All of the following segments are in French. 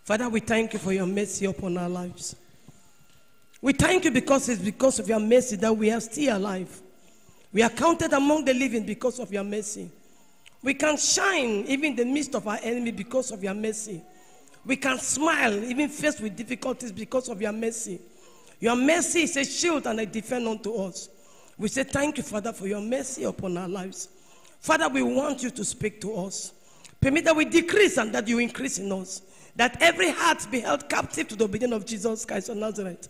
Father, we thank you for your mercy upon our lives. We thank you because it's because of your mercy that we are still alive. We are counted among the living because of your mercy. We can shine even in the midst of our enemy because of your mercy. We can smile even faced with difficulties because of your mercy. Your mercy is a shield and a defense unto us. We say thank you, Father, for your mercy upon our lives. Father, we want you to speak to us. Permit that we decrease and that you increase in us. That every heart be held captive to the obedience of Jesus Christ of Nazareth.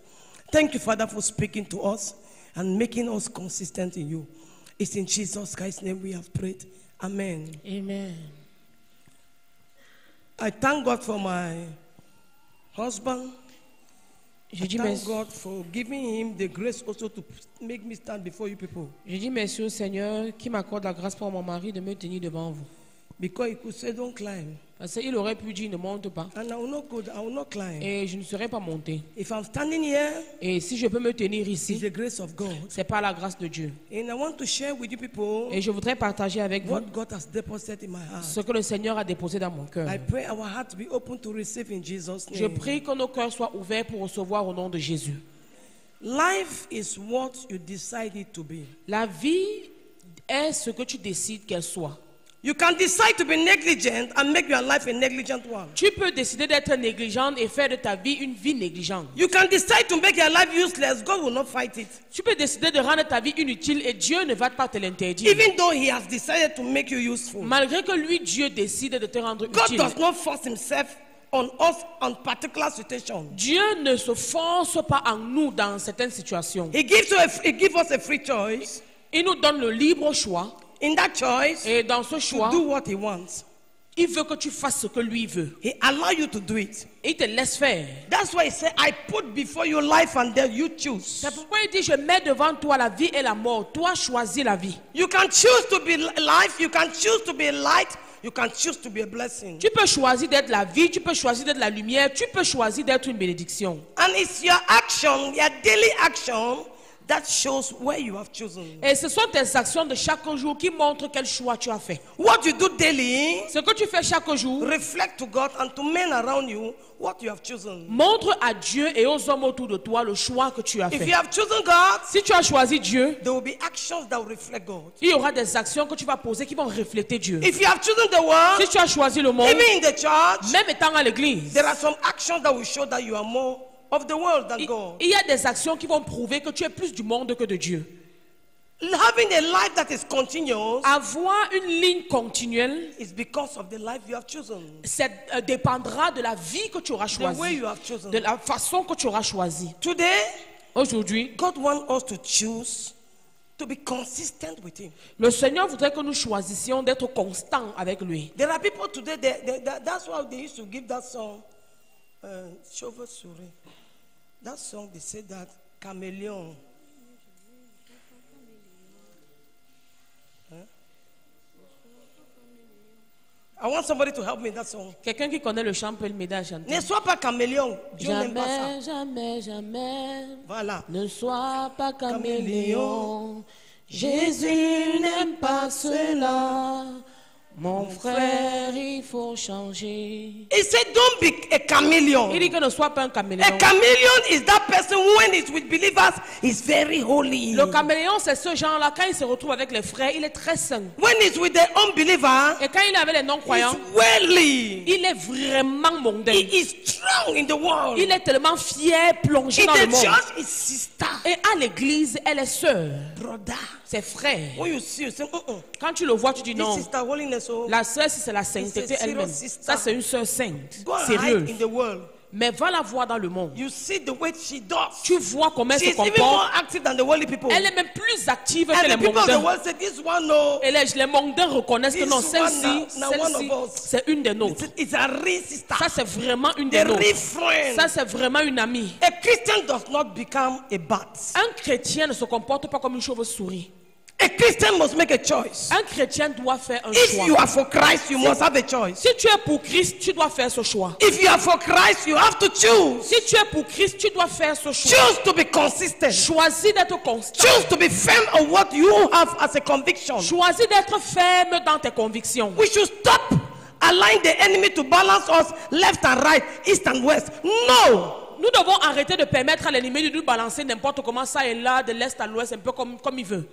Thank you, Father, for speaking to us and making us consistent in you. It's in Jesus Christ's name we have prayed. Amen. Amen. I thank God for my husband. Je I dis thank merci. God for giving him the grace also to make me stand before you people. Je dis merci au Seigneur qui m'accorde la grâce pour mon mari de me tenir devant vous. Because he could say, don't climb. Parce qu'il aurait pu dire ne monte pas. And I will not climb. Et je ne serais pas monté. If I'm standing here, Et si je peux me tenir it's ici, the grace of God. c'est par la grâce de Dieu. And I want to share with you people Et je voudrais partager avec vous what God has deposited in my heart. ce que le Seigneur a déposé dans mon cœur. I pray our heart to be open to receive in Jesus' Je name. prie que nos cœurs soient ouverts pour recevoir au nom de Jésus. Life is what you decide it to be. La vie est ce que tu décides qu'elle soit. You can decide to be negligent and make your life a negligent one. Tu peux décider d'être négligente et faire de ta vie une vie négligente. You can decide to make your life useless. God will not fight it. Tu peux décider de rendre ta vie inutile et Dieu ne va pas te l'interdire. Even though he has decided to make you useful. Malgré que lui, Dieu décide de te rendre God utile. does not force himself on us on particular situations. Dieu ne se force pas en nous dans certaines situations. He gives us a free choice. Il nous donne le libre choix. In that choice, Et dans ce to choix, do what he wants. il veut que tu fasses ce que lui veut. He allows you to do it. Et il te laisse faire. That's why he said, I put before you life and death, you choose. C'est pourquoi il dit, je mets devant toi la vie et la mort. Toi, choisis la vie. You can choose to be life, you can choose to be light, you can choose to be a blessing. Tu peux choisir d'être la vie, tu peux choisir d'être la lumière, tu peux choisir d'être une bénédiction. And it's your action, your daily action, that shows where you have chosen. Et ce sont tes actions de chaque jour qui montrent quel choix tu as fait. What you do daily Ce que tu fais chaque jour reflect to God and to men around you what you have chosen. montre à Dieu et aux hommes autour de toi le choix que tu as If fait. you have chosen God, Si tu as choisi Dieu, there will be actions that will reflect God. il y aura des actions que tu vas poser qui vont refléter Dieu. If you have chosen the world, Si tu as choisi le monde, even in the church, même étant à l'église, there are some actions that will show that you are more of the world than God. il y a des actions qui vont prouver que tu es plus du monde que de Dieu. Having a life that is continuous Avoir une ligne continuelle, is because of the life you have chosen. ça dépendra de la vie que tu auras The way choisie, you have chosen. de la façon que tu auras choisie. Today, Aujourd'hui, God wants us to choose to be consistent with Him. le Seigneur voudrait que nous choisissions d'être constants avec lui. There are people today, that's why they used to give that song, Chauve Souris. That song, they say that, chameleon. I want somebody to help me in that song. Quelqu'un qui connaît le chant peut m'aider à chanter. Ne sois pas caméléon. Dieu n'aime pas ça. Jamais, jamais, jamais, Voilà. ne sois pas Caméléon. caméléon. Jésus n'aime pas cela. Mon frère, il faut changer. He said, don't be a chameleon. Il dit que ne sois pas un A caméléon. chameleon is that person who, when he's with believers, is very holy. Le caméléon, c'est ce genre-là. Quand il se retrouve avec les frères, il est très saint. When he's with the unbeliever, Et quand il est avec les non-croyants, he's worldly. il est vraiment mondain. He is strong in the world. Il est tellement fier, plongé In dans le the monde. church, is sister, Et à l'église, elle est sœur. brother. C'est frère. When you see, you say, Quand tu le vois, tu dis this non. sister holiness. Oh, La sœur, si c'est la sainteté It's a serious elle-même. sister. Ça, c'est une sœur sainte. go and Sérieuse. hide in the world. Mais va la voir dans le monde. You see the way she does. Tu vois comment elle se She's even more comporte. active than the worldly people. Elle est même plus active que And les the people of the mondains. world say, this one, no, Et les mondains reconnaissent que This non, one celle-ci, now one celle-ci, of us. c'est une des nôtres. it's a real sister. Ça, c'est vraiment une The des nôtres. real friend. Ça, c'est vraiment une amie. A Christian does not become a bat. Un chrétien ne se comporte pas comme une chauve-souris. A Christian must make a choice. Un chrétien doit faire un If you choix. are for Christ, you must have a choice. Si tu es pour Christ, tu dois faire ce choix. If you are for Christ, you have to choose. Si tu es pour Christ, tu dois faire ce choix. Choose to be consistent. Choisis d'être constant. Choose to be firm on what you have as a conviction. Choisis d'être ferme dans tes convictions. We should stop allowing the enemy to balance us left and right, east and west. No. Nous devons arrêter de permettre à l'ennemi de nous balancer n'importe comment ça et là, de l'est à l'ouest, un peu comme il veut.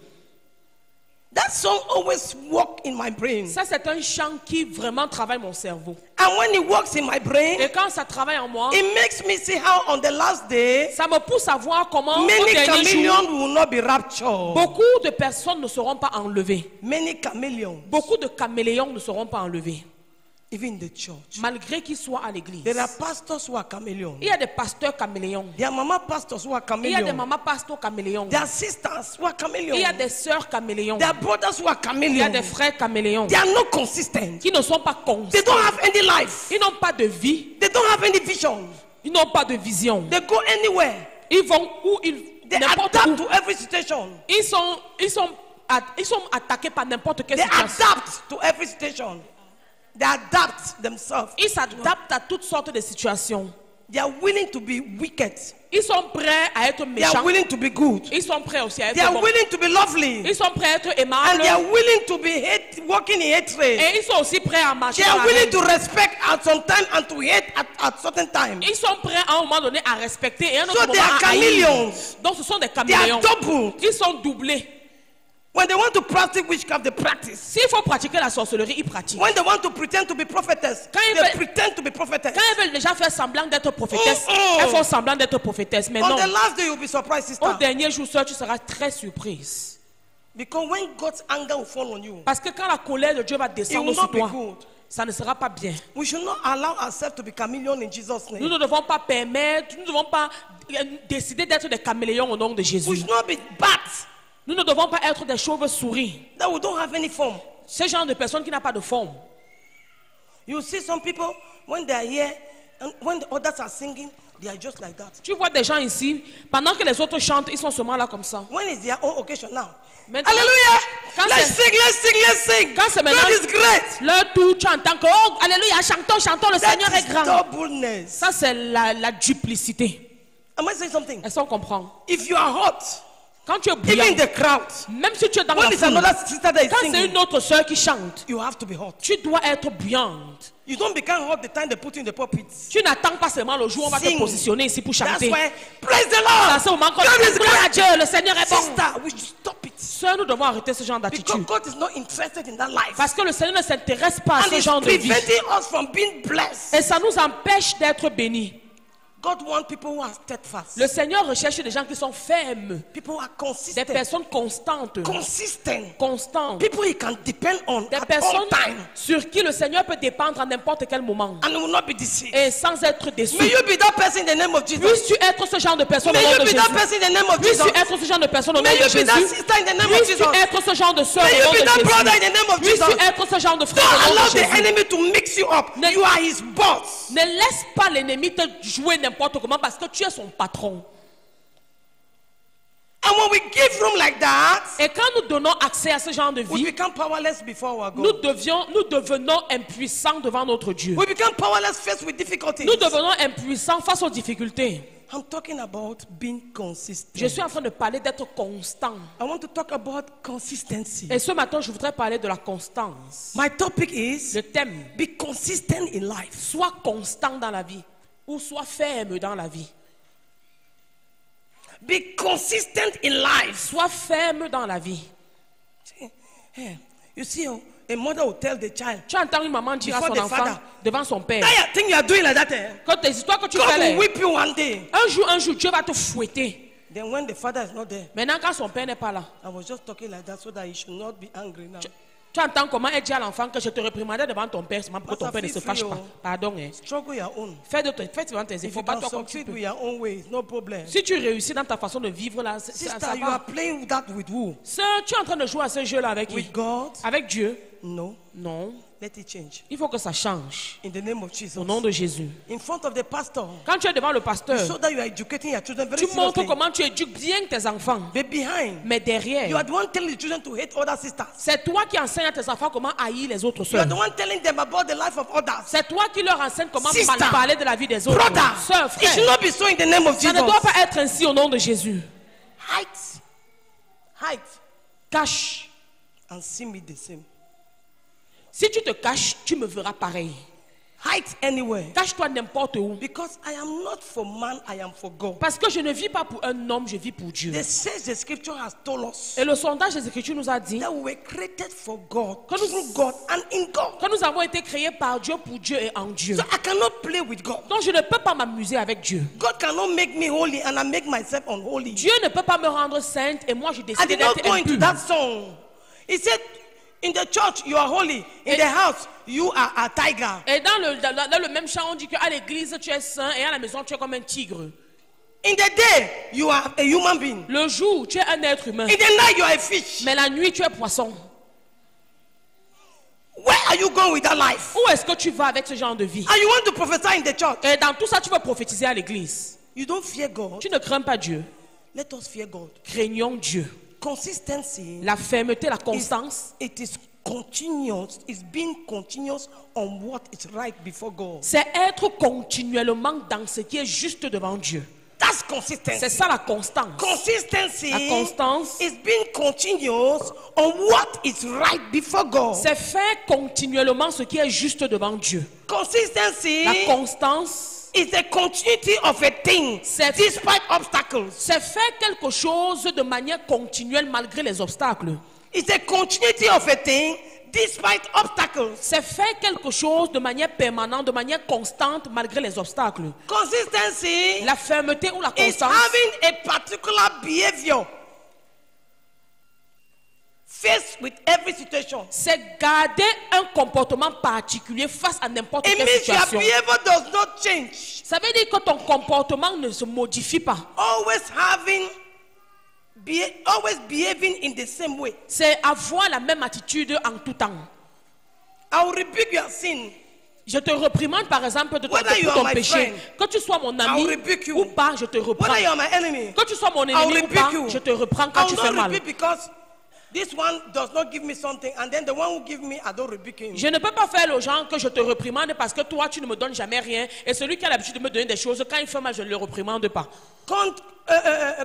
That song always works in my brain. Ça, c'est un chant qui vraiment travaille mon cerveau. And when it works in my brain, Et quand ça travaille en moi, it makes me see how on the last day, ça me pousse à voir comment au many dernier jour, chameleons will not be raptured. beaucoup de personnes ne seront pas enlevées. Many chameleons, Beaucoup de caméléons ne seront pas enlevés. even in the church. Malgré qu'ils soient à l'église. There are pastors who are chameleons. Il y a des pasteurs caméléons. There are mama pastors who are Il y a des chameleons. mamans pasteurs caméléons. There are sisters who are Il y a chameleons. des sœurs caméléons. There are brothers who are Il y a des chameleons. frères caméléons They are not consistent. qui ne sont pas They constants. don't have any life. Ils n'ont pas de vie. They don't have any vision. Ils n'ont pas de vision. They go anywhere. Ils vont où They n'importe adapt où. to every situation. Ils sont attaqués par n'importe quelle They situation. adapt to every situation. They adapt themselves. Ils s'adaptent à toutes sortes de situations. They are willing to be wicked. Ils sont prêts à être They are méchants. willing to be good. Ils sont prêts aussi à They are être bons. willing to be lovely. Ils sont prêts à être And aimables. they are willing to be walking in hatred. Et ils sont aussi prêts à marcher They dans are la willing haine. to respect at some time and to hate at certain time. Ils sont prêts à un moment donné à respecter et à un autre So moment they are à haïr. chameleons. Donc ce sont des They are caméléons. double. Ils sont doublés. When they want to practice witchcraft, they practice. S'il faut pratiquer la sorcellerie, ils pratiquent. When they want to pretend to be prophetess, Quand ils they veulent- pretend to be prophetess. Quand elles veulent déjà faire semblant d'être prophétesse, Oh. elles font semblant d'être prophétesse. Mais On non, the last day, you'll be surprised, sister. au dernier jour, sœur, tu seras très surprise. Because when God's anger will fall on you, Parce que quand la colère de Dieu va it descendre will sur not be toi, good. ça ne sera pas bien. We should not allow ourselves to be chameleon in Jesus' Nous name. ne devons pas permettre, nous ne devons pas décider d'être des caméléons au nom de We Jésus. should not be bats Nous ne devons pas être des chauves-souris. that we don't have any form. Ce genre de personnes qui n'ont pas de forme. You see some people, when they are here, and when the others are singing, they are just like that. Tu vois des gens ici, pendant que les autres chantent, ils sont seulement là comme ça. When is their own occasion now? Maintenant, Hallelujah! quand Let's c'est- sing, let's sing, let's sing. Quand c'est maintenant- God is great. Leur tour, tu entends que, oh, alléluia, chantons, chantons, le Seigneur That est is grand. doubleness. Ça, c'est la duplicité. Am I saying something? Est-ce qu'on comprend? If you are hot, Quand tu es even bouillant, in the crowd, même si tu es dans when la it's foule, another sister that is quand c'est singing, une autre sœur qui chante, you have to be hot. tu dois être bouillante. You don't become hot the time they put you in the pulpit. Tu n'attends pas seulement le jour où on va te Sing. positionner ici pour That's chanter. why, praise the Ça, Lord. c'est au moment qu'on God dit, is gloire à great. Dieu, le Seigneur est bon. Sister, we should stop it. Sœur, nous devons arrêter ce genre Because d'attitude. God is not interested in that life. Parce que le Seigneur ne s'intéresse pas à And ce it's genre de vie. preventing us from being blessed. Et ça nous empêche d'être bénis. God wants people who are steadfast. Le Seigneur recherche des gens qui sont fermes, People who are des consistent. personnes constantes, Consistent. constantes, People he can depend on des at all personnes time. sur qui le Seigneur peut dépendre à n'importe quel moment And will not be deceived. et sans être déçu. May you be that person in the name of Jesus. Puisses-tu être ce genre de personne au May nom you de be Jésus. that person in the name of Jesus. Puisses-tu être ce genre de personne au nom May de you be that Jésus. sister in the name of Puisses-tu Jesus. être ce genre de soeur May au you nom be de that brother in Jésus. the name of Jesus. Puisses-tu être ce genre de frère Don't au nom allow de the Jésus. enemy to mix you up. Ne- You are his boss. Ne laisse pas l'ennemi te jouer n'importe comment parce que tu es son patron. And when we give room like that, Et quand nous donnons accès à ce genre de we vie, become powerless before our nous God. devenons impuissants devant notre Dieu. We become powerless faced with difficulties. Nous devenons impuissants face aux difficultés. I'm talking about being Je consistent. suis en train de parler d'être constant. I want to talk about consistency. Et ce matin, je voudrais parler de la constance. My topic is Le thème, be consistent in life. sois constant dans la vie ou sois ferme dans la vie. Be consistent in life. Sois ferme dans la vie. Hey, you see, a mother will tell the child, Tu entends une maman dire à Before son the enfant father. devant son père, that thing you are doing like that, quand tes histoires que tu God fais will là, whip you one day. un jour, Dieu va te fouetter. Then when the father is not there, Maintenant, quand son père n'est pas là, I was just talking like that so that he should not be angry now. tu entends comment elle dit à l'enfant que je te réprimandais devant ton père seulement pour que ton Parce père ne que se feel fâche free, pas. oh. Pardon. Hein. Struggle your own. Fais devant tes If efforts, you pas can toi comme tu succeed peux. with your own way, no problem. Si tu réussis dans ta façon de vivre là, ça Sister, you va. are playing that with who? Sœur, tu es en train de jouer à ce jeu-là avec qui? With God? Avec Dieu? No. Non. Let it change. Il faut que ça change. In the name of Jesus. Au nom de Jésus. In front of the pastor. Quand tu es devant le pasteur, So that you are educating your children very tu montres seriously. comment tu éduques bien tes enfants. But behind, Mais you derrière, are the one telling the children to hate other sisters. c'est toi qui enseignes à tes enfants comment haïr les autres You are sœurs. the one telling them about the life of others. C'est toi qui leur enseignes comment Sister, mal parler de la vie des autres. Brother, Sœur, it should frère, not be so in the name of ça Jesus. ne doit pas être ainsi au nom de Jésus. Height. Cache And see me the same. Si tu te caches, tu me verras pareil. Hide anywhere. Cache-toi n'importe où. Because I am not for man, I am for God. Parce que je ne vis pas pour un homme, je vis pour Dieu. The says the scripture has told us Et le sondage des Écritures nous a dit that we were created for God, Que nous- through God, and in God. que nous avons été créés par Dieu, pour Dieu et en Dieu. So I cannot play with God. Donc je ne peux pas m'amuser avec Dieu. God cannot make me holy and I make myself unholy. Dieu ne peut pas me rendre sainte et moi je I décide did not d'être go into impure. that song. He said, in the church you are holy, in the house you are a tiger. Et dans le même chant, on dit qu'à l'église tu es saint et à la maison tu es comme un tigre. In the day you are a human being. Le jour, tu es un être humain. In the night you are a fish. Mais la nuit, tu es poisson. Where are you going with that life? Où est-ce que tu vas avec ce genre de vie? And you want to prophesy in the church. Et dans tout ça, tu veux prophétiser à l'église. You don't fear God. Tu ne crains pas Dieu. Let us fear God. Craignons Dieu. Consistency, La fermeté, la constance, it is continuous. It's being continuous on what is right before God. c'est être continuellement dans ce qui est juste devant Dieu. That's C'est consistency. ça la constance. Consistency La constance, is being continuous on what is right before God. c'est faire continuellement ce qui est juste devant Dieu. Consistency La constance, is the continuity of a thing C'est- despite obstacles. c'est faire quelque chose de manière continuelle malgré les obstacles. It's the continuity of a thing despite obstacles. C'est faire quelque chose de manière permanente, de manière constante malgré les obstacles. Consistency La fermeté ou la is constance, having a particular behavior faced with every situation. c'est garder un comportement particulier face à n'importe It quelle means your situation. behavior does not change. Ça veut dire que ton comportement ne se modifie pas. Always behaving in the same way. C'est avoir la même attitude en tout temps. I will rebuke your sin. Je te reprimande par exemple de Whether you pour ton are my péché. friend, Que tu sois mon I ami will rebuke you. ou pas, je te reprends. Whether you are my enemy, Que tu sois mon I will ennemi ou pas, rebuke you. je te reprends I quand tu will fais not mal. rebuke because this one does not give me something, and then the one who give me, I don't rebuke him. Je ne peux pas faire aux gens que je te reprimande parce que toi tu ne me donnes jamais rien. Et celui qui a l'habitude de me donner des choses, quand il fait mal, je ne le reprimande pas.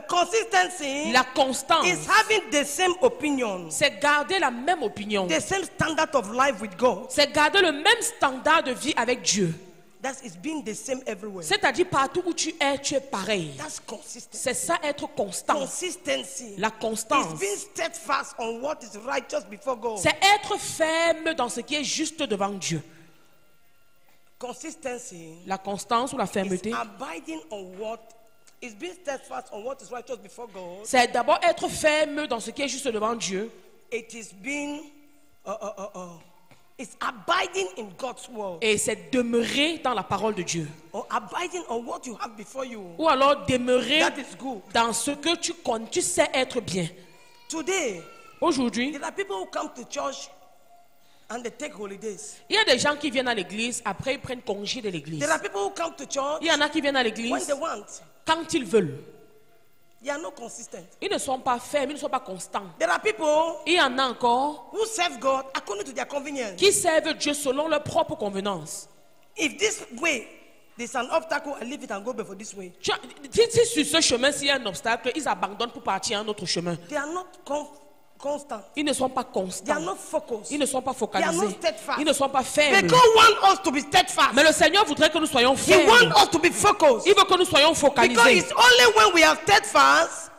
Consistency La constance, is having the same opinion, c'est garder la même opinion. the same standard of life with God. C'est garder le même standard de vie avec Dieu. That is being the same everywhere. C'est-à-dire partout où tu es pareil. That's consistency. C'est ça être constant. Consistency La is constance, being steadfast on what is righteous before God. c'est être ferme dans ce qui est juste devant Dieu. Consistency La constance ou la is fermeté, abiding on what is being steadfast on what is righteous before God. c'est d'abord être ferme dans ce qui est juste devant Dieu. It is being it's abiding in God's word, Et c'est demeurer dans la parole de Dieu. or abiding on what you have before you. Ou alors demeurer That is good. dans ce que tu sais être bien. Today, Aujourd'hui, there are people who come to church and they take holidays. il y a des gens qui viennent à l'église, après ils prennent congé de l'église. There are people who come to church Il y en a qui viennent à when l'église they want. quand ils veulent. They are not consistent. Ils ne sont pas fermes, ils ne sont pas constants. There are people Il y en a encore who serve God according to their convenience. qui servent Dieu selon leur propre convenance. If this way there's an obstacle, I leave it and go before this way. Si sur ce chemin, s'il y a un obstacle, ils abandonnent pour partir à un autre chemin. They are not constant. Ils ne sont pas They are constants. not focused. Ils ne sont pas They are focalisés. not steadfast. Ils ne sont pas But fermes. God wants us to be steadfast. Mais le Seigneur voudrait que nous soyons He fermes. wants us to be focused. Il veut que nous soyons Because focalisés. it's only when we are steadfast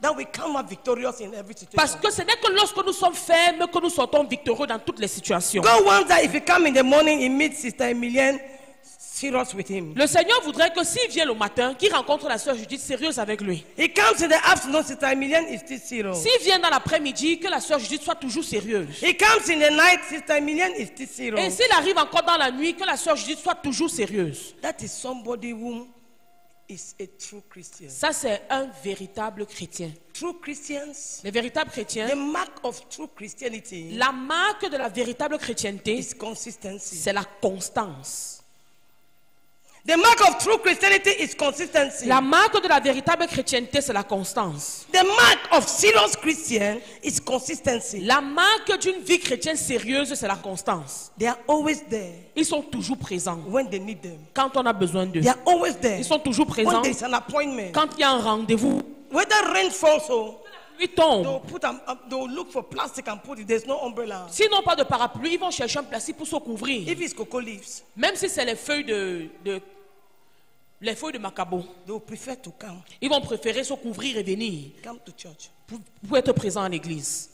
that we come out victorious in every Parce situation. que ce n'est que lorsque nous sommes fermes que nous sortons victorieux dans toutes les situations. God wants that if you come in the morning, he meets Sister Emilienne, serious with him. Le Seigneur voudrait que s'il vient le matin, qu'il rencontre la sœur Judith sérieuse avec lui. He comes in the afternoon, Sister Emilienne is still serious. S'il vient dans l'après-midi, que la sœur Judith soit toujours sérieuse. He comes in the night, Sister Emilienne is still Et serious. s'il arrive encore dans la nuit, que la sœur Judith soit toujours sérieuse. That is somebody who is a true Christian. Ça, c'est un véritable chrétien. True Christians, Les véritables chrétiens, the mark of true Christianity la marque de la véritable chrétienté, is consistency. c'est la constance. The mark of true Christianity is consistency. La marque de la véritable chrétienté, c'est la constance. The mark of serious Christian is consistency. La marque d'une vie chrétienne sérieuse, c'est la constance. They are always there Ils sont toujours présents when they need them. quand on a besoin d'eux. They are always there Ils sont toujours when présents there is an appointment. quand il y a un rendez-vous. Whether rain falls or pluie tombe. They'll look for plastic and put it. There's no umbrella. S'ils n'ont pas de parapluie, ils vont chercher un plastique pour se couvrir. If it's cocoa leaves, Même si c'est les feuilles les feuilles de macabo, they'll prefer to come ils vont préférer se couvrir et venir to church. pour être présents à l'église.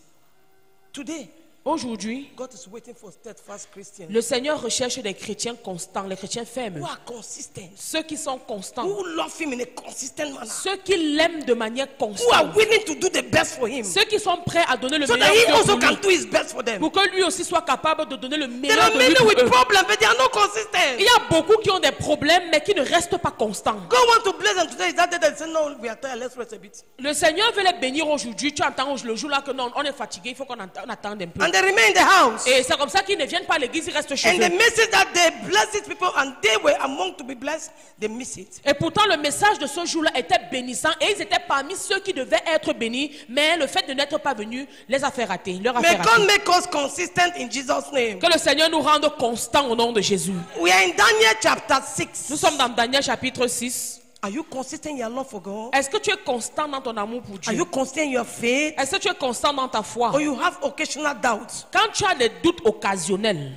Today, Aujourd'hui, God is waiting for steadfast Christians le Seigneur recherche des chrétiens constants, les chrétiens fermes, who are consistent, ceux qui sont constants, who love Him in a consistent manner, ceux qui l'aiment de manière who are constante, willing to do the best for Him, ceux qui sont prêts à donner le so that meilleur He d'eux also pour can lui, do His best for them. pour que lui aussi soit capable de donner le There meilleur are de lui many pour with eux. problems, but they are not consistent. Il y a beaucoup qui ont des problèmes mais qui ne restent pas constants. God wants to bless them today. Is that day they say, no, we are tired, let's rest a bit. Le Seigneur veut les bénir aujourd'hui. Tu entends le jour là que non, on est fatigué, il faut qu'on attende un peu. And they remain in the house. Et c'est comme ça qu'ils ne viennent pas à l'église, ils restent chez And the eux. message that they bless these people and they were among to be blessed, they miss it. Et pourtant, le message de ce jour-là était bénissant et ils étaient parmi ceux qui devaient être bénis, mais le fait de n'être pas venus les a fait rater. Leur a fait May rater. God make us consistent in Jesus' name. Que le Seigneur nous rende constants au nom de Jésus. We are in Daniel chapter Nous 6. sommes dans Daniel chapitre 6. Are you consistent in your love for God? Est-ce que tu es constant dans ton amour pour Are Dieu? you consistent in your faith? Est-ce que tu es constant dans ta foi? Or you have occasional doubts? Quand tu as des doutes occasionnels,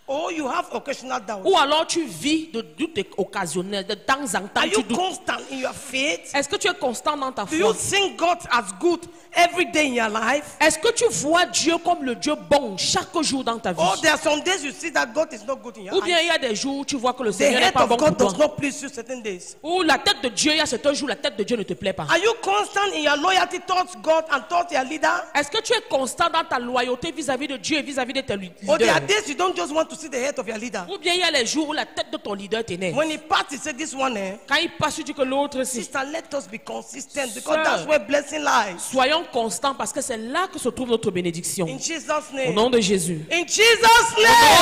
Or you have occasional doubts? ou alors tu vis de doutes occasionnels, de temps en temps Are tu you doutes. constant in your faith? Est-ce que tu es constant dans ta Do you foi? think God as good every day in your life? Est-ce que tu vois Dieu comme le Dieu bon chaque jour dans ta vie? Or there are some days you see that God is not good in your Ou bien il eyes. y a des jours où tu vois que le The Seigneur n'est head pas of bon pour God does toi. not please you certain days. Ou la tête de Dieu, il y a certains jours, la tête de Dieu ne te plaît pas. Are you constant in your loyalty towards God and towards your leader? Est-ce que tu es constant dans ta loyauté vis-à-vis de Dieu et vis-à-vis de tes Or there are leaders? days you don't just want to see the head of your leader. Ou bien il y a les jours où la tête de ton leader t'énerve. When he parts, he said, this one, Quand il passe, tu dis que l'autre, c'est... sister, let us be consistent because Sir. that's where blessing lies. Soyons constants parce que c'est là que se trouve notre bénédiction. In Jesus' Au name. nom de Jésus. In Jesus' Au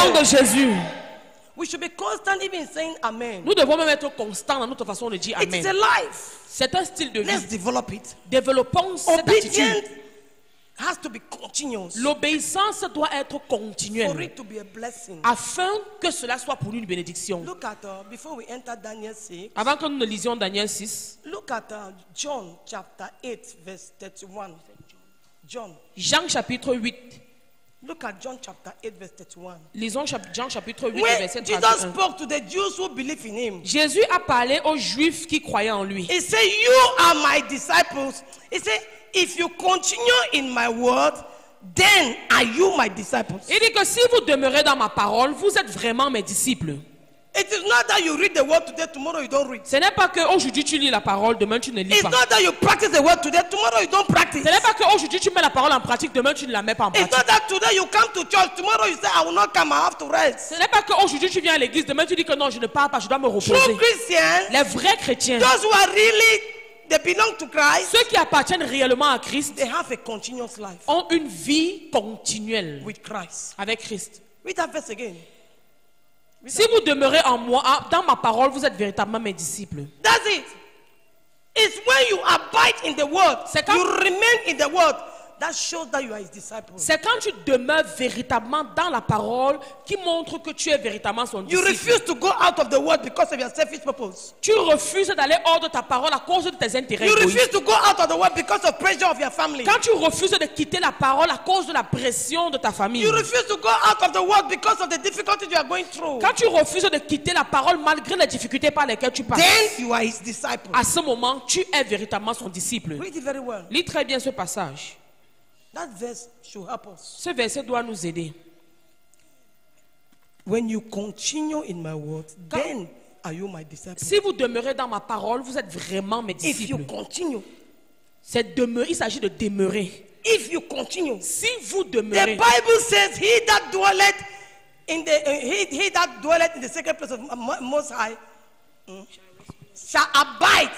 nom name. de Jésus. We should be constant even in saying amen. Nous devons même être constants dans notre façon de dire It is a Amen. life. C'est un style de vie. Let's develop it. Développons cette Obedience attitude. has to be continuous L'obéissance doit être for continuelle it to be a blessing. afin que cela soit pour nous une bénédiction. Look at, before we enter Daniel 6, Avant que nous ne lisions Daniel 6, look at John chapter 8, verse 31. John. Jean chapitre 8. Look at John chapter 8, verse 31. Lisons Jean chapitre 8, When verset Jesus 31. spoke to the Jews who believe in him, Jésus a parlé aux Juifs qui croyaient en lui. he said, you are my disciples. He said, if you continue in my word, then are you my disciples. Il dit que si vous demeurez dans ma parole, vous êtes vraiment mes disciples. It is not that you read the word today, tomorrow you don't read. Ce n'est pas qu'aujourd'hui tu lis la parole, demain tu ne lis It's pas. not that you practice the word today, tomorrow you don't practice. Ce n'est pas qu'aujourd'hui tu mets la parole en pratique, demain tu ne la mets pas en It's pratique. not that today you come to church, tomorrow you say, I will not come, I have to rest. Ce n'est pas qu'aujourd'hui tu viens à l'église, demain tu dis que non, je ne pars pas, je dois me True reposer. Christians, Les vrais chrétiens, those who are really, they belong to Christ, ceux qui appartiennent réellement à Christ, they have a continuous life ont une vie continuelle with Christ. avec Christ. Read that verse again. Si vous demeurez en moi, dans ma parole, vous êtes véritablement mes disciples. That's it. It's when you abide in the word, C'est quand- you remain in the word, that shows that you are his disciple. C'est quand tu demeures véritablement dans la parole qui montre que tu es véritablement son You disciple. refuse to go out of the word because of your selfish purpose. Tu refuses d'aller hors de ta parole à cause de tes intérêts You égoïstes. refuse to go out of the word because of pressure of your family. Quand tu refuses de quitter la parole à cause de la pression de ta famille. You refuse to go out of the word because of the difficulties you are going through. Quand tu refuses de quitter la parole malgré les difficultés par lesquelles tu passes. Then you are his disciple. À ce moment, tu es véritablement son disciple. Read it very well. Lis très bien ce passage. That verse should help us. Ce verset doit nous aider. When you continue in my word, then are you my disciple. Si vous demeurez dans ma parole, vous êtes vraiment mes If you disciples. continue, C'est demeurer, il s'agit de demeurer. if you continue, Si vous the demeurez, Bible says, "He that dwelleth in the he that dwelleth in the secret place of Most High shall abide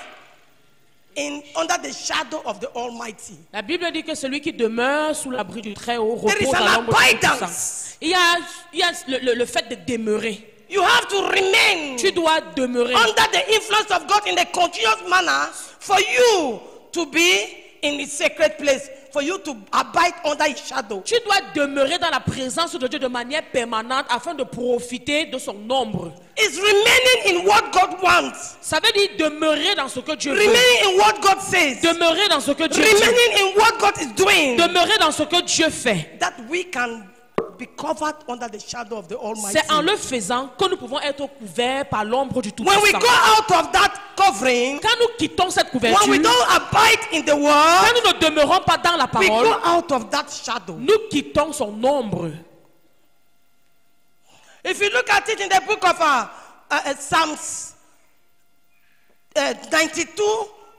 under the shadow of the Almighty." la Bible dit que celui qui demeure sous l'abri du Très-Haut There is repose dans an l'ombre du Tout-Puissant. abidance. Il y a le fait de demeurer. You have to remain Tu dois demeurer under the influence of God in a continuous manner for you to be in the sacred place, for you to abide under his shadow. Tu dois demeurer dans la présence de Dieu de manière permanente afin de profiter de son ombre. It's remaining in what God wants. Ça veut dire demeurer dans ce que Dieu veut. Remaining in what God says. Demeurer dans ce que Dieu dit. Remaining in what God is doing. Demeurer dans ce que Dieu fait. That we can be covered under the shadow of the Almighty. C'est en le faisant que nous pouvons être couverts par l'ombre du When we Tout-Puissant. go out of that covering, Quand nous quittons cette couverture, when we don't abide in the quand word, nous ne demeurons pas dans la we parole, go out of that shadow. nous quittons son ombre. If you look at it in the book of Psalms 92,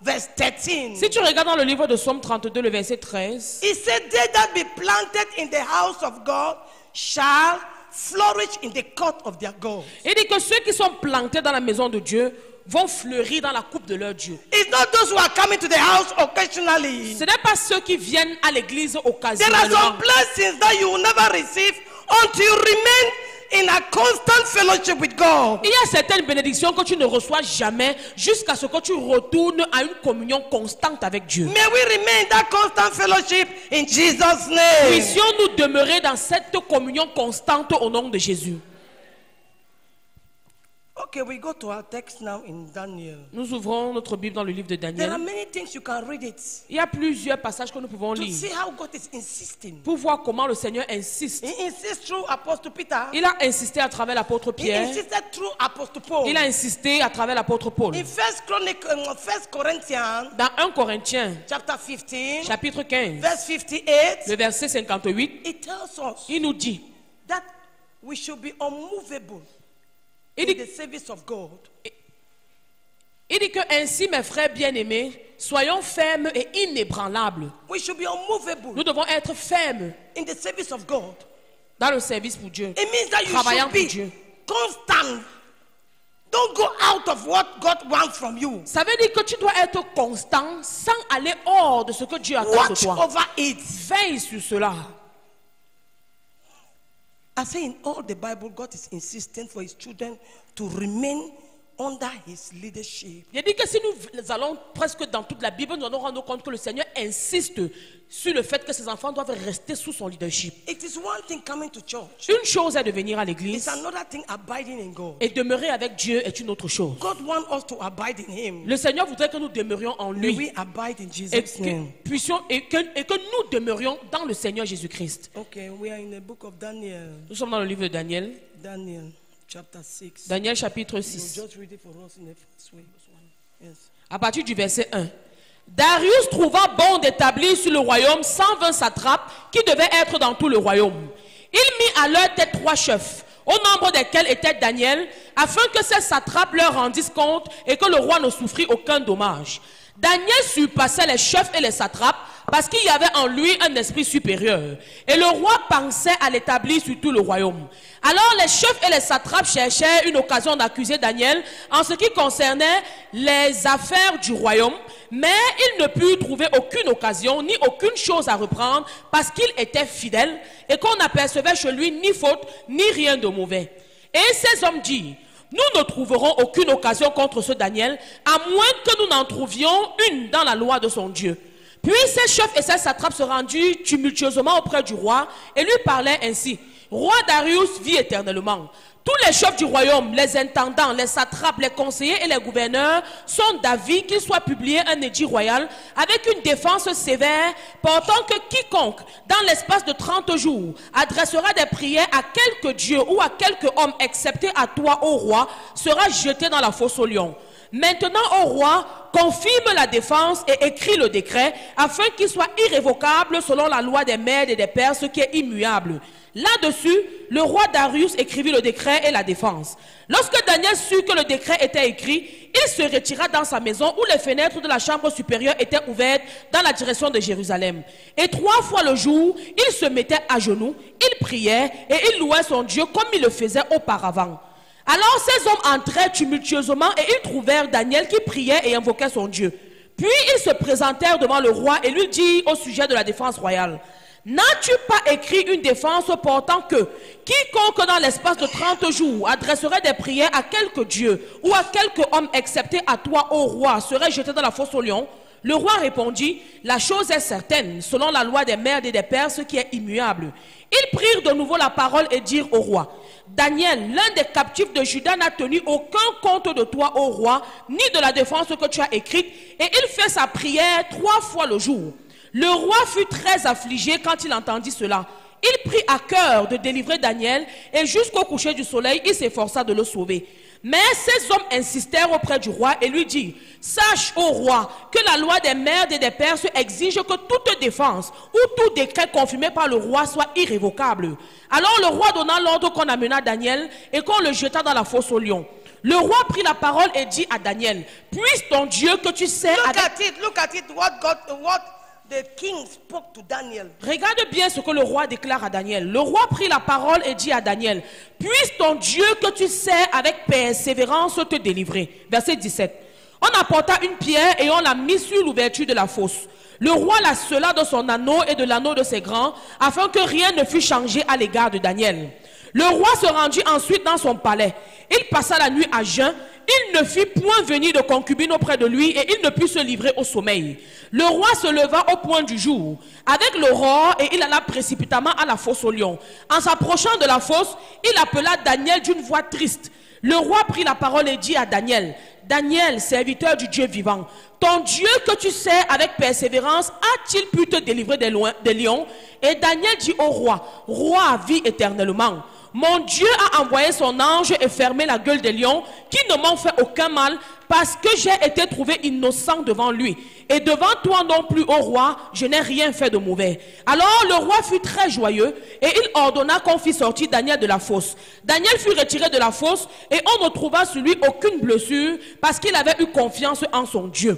verse 13, Si tu regardes dans le livre de Psaume 32, le verset 13, it said, "They that be planted in the house of God shall flourish in the court of their God." il dit que ceux qui sont plantés dans la maison de Dieu vont fleurir dans la coupe de leur Dieu. It's not those who are coming to the house occasionally. Ce n'est pas ceux qui viennent à l'église There are occasionnellement. some blessings that you will never receive until you remain in a constant fellowship with God. Il y a certaines bénédictions que tu ne reçois jamais jusqu'à ce que tu retournes à une communion constante avec Dieu. May we remain in that constant fellowship in Jesus' name. Puissions-nous demeurer dans cette communion constante au nom de Jésus. Okay, we go to our text now in Daniel. Nous ouvrons notre Bible dans le livre de There are Daniel. many things you can read it Il y a plusieurs passages que nous pouvons to lire see how God is insisting. pour voir comment le Seigneur insiste. He insists through Apostle Peter. Il a insisté à travers l'apôtre He Pierre. insisted through Apostle Paul. Il a insisté à travers l'apôtre Paul. In First Corinthians Dans 1 Corinthiens, chapter 15, chapitre 15, verse 58, le verset 58, it tells us il nous dit, that we should be unmovable il in dit, the service of God. il dit que ainsi, mes frères bien-aimés, soyons fermes et inébranlables. We should be unmovable Nous devons être fermes in the service of God. dans le service pour Dieu. It means that you Travaillant should pour be Dieu. constant. Don't go out of what God wants from you. Ça veut dire que tu dois être constant sans aller hors de ce que Dieu attend de Watch toi. over it. Veille sur cela. I say in all the Bible, God is insisting for his children to remain under his leadership. Il dit que si nous allons presque dans toute la Bible, nous allons rendre compte que le Seigneur insiste sur le fait que ses enfants doivent rester sous son leadership. It is one thing coming to church. Une chose est de venir à It's l'église another thing abiding in God. et demeurer avec Dieu est une autre chose. God wants us to abide in him. Le Seigneur voudrait que nous demeurions en May lui we abide in et Jesus' name. que nous demeurions dans le Seigneur Jésus-Christ. Okay, we are in the book of Daniel. Nous sommes dans le livre de Daniel, Daniel chapter 6. Daniel chapitre You 6, just read it for us in the first way. Yes. à partir du verset 1. Darius trouva bon d'établir sur le royaume 120 satrapes qui devaient être dans tout le royaume. Il mit à leur tête 3 chefs, au nombre desquels était Daniel, afin que ces satrapes leur rendissent compte et que le roi ne souffrit aucun dommage. Daniel surpassait les chefs et les satrapes parce qu'il y avait en lui un esprit supérieur. Et le roi pensait à l'établir sur tout le royaume. Alors les chefs et les satrapes cherchaient une occasion d'accuser Daniel en ce qui concernait les affaires du royaume, mais ils ne purent trouver aucune occasion ni aucune chose à reprendre parce qu'il était fidèle et qu'on n'apercevait chez lui ni faute ni rien de mauvais. Et ces hommes dirent: nous ne trouverons aucune occasion contre ce Daniel, à moins que nous n'en trouvions une dans la loi de son Dieu. Puis ces chefs et ces satrapes se rendirent tumultueusement auprès du roi et lui parlaient ainsi: Roi Darius vit éternellement. Tous les chefs du royaume, les intendants, les satrapes, les conseillers et les gouverneurs sont d'avis qu'il soit publié un édit royal avec une défense sévère portant que quiconque, dans l'espace de 30 jours, adressera des prières à quelque dieu ou à quelque homme, excepté à toi, ô roi, sera jeté dans la fosse aux lions. Maintenant, ô roi, confirme la défense et écris le décret afin qu'il soit irrévocable selon la loi des Mèdes et des Perses qui est immuable. Là-dessus, le roi Darius écrivit le décret et la défense. Lorsque Daniel sut que le décret était écrit, il se retira dans sa maison où les fenêtres de la chambre supérieure étaient ouvertes dans la direction de Jérusalem. Et 3 fois le jour, il se mettait à genoux, il priait et il louait son Dieu comme il le faisait auparavant. Alors ces hommes entrèrent tumultueusement et ils trouvèrent Daniel qui priait et invoquait son Dieu. Puis ils se présentèrent devant le roi et lui dirent au sujet de la défense royale: n'as-tu pas écrit une défense portant que quiconque dans l'espace de 30 jours adresserait des prières à quelque dieu ou à quelque homme excepté à toi, ô roi, serait jeté dans la fosse aux lions? Le roi répondit, la chose est certaine, selon la loi des Mèdes et des Perses qui est immuable. Ils prirent de nouveau la parole et dirent au roi, Daniel, l'un des captifs de Juda, n'a tenu aucun compte de toi, ô roi, ni de la défense que tu as écrite, et il fait sa prière 3 fois le jour. Le roi fut très affligé quand il entendit cela. Il prit à cœur de délivrer Daniel, et jusqu'au coucher du soleil, il s'efforça de le sauver. Mais ces hommes insistèrent auprès du roi et lui dirent, sache, ô roi, que la loi des Mèdes et des Perses exige que toute défense ou tout décret confirmé par le roi soit irrévocable. Alors le roi donna l'ordre qu'on amena Daniel et qu'on le jeta dans la fosse aux lions. Le roi prit la parole et dit à Daniel, puisse ton Dieu que tu sais Look at it, what the king spoke to Daniel. Regarde bien ce que le roi déclare à Daniel. Le roi prit la parole et dit à Daniel, puisse ton Dieu que tu sais avec persévérance te délivrer. Verset 17. On apporta une pierre et on la mit sur l'ouverture de la fosse. Le roi la scella de son anneau et de l'anneau de ses grands, afin que rien ne fût changé à l'égard de Daniel. Le roi se rendit ensuite dans son palais. Il passa la nuit à jeun. Il ne fit point venir de concubine auprès de lui et il ne put se livrer au sommeil. Le roi se leva au point du jour avec l'aurore et il alla précipitamment à la fosse aux lions. En s'approchant de la fosse, il appela Daniel d'une voix triste. Le roi prit la parole et dit à Daniel, Daniel, serviteur du Dieu vivant, ton Dieu que tu sais avec persévérance a-t-il pu te délivrer des lions? Et Daniel dit au roi, roi, vis éternellement. Mon Dieu a envoyé son ange et fermé la gueule des lions qui ne m'ont fait aucun mal parce que j'ai été trouvé innocent devant lui. Et devant toi non plus, ô roi, je n'ai rien fait de mauvais. Alors le roi fut très joyeux et il ordonna qu'on fît sortir Daniel de la fosse. Daniel fut retiré de la fosse et on ne trouva sur lui aucune blessure parce qu'il avait eu confiance en son Dieu.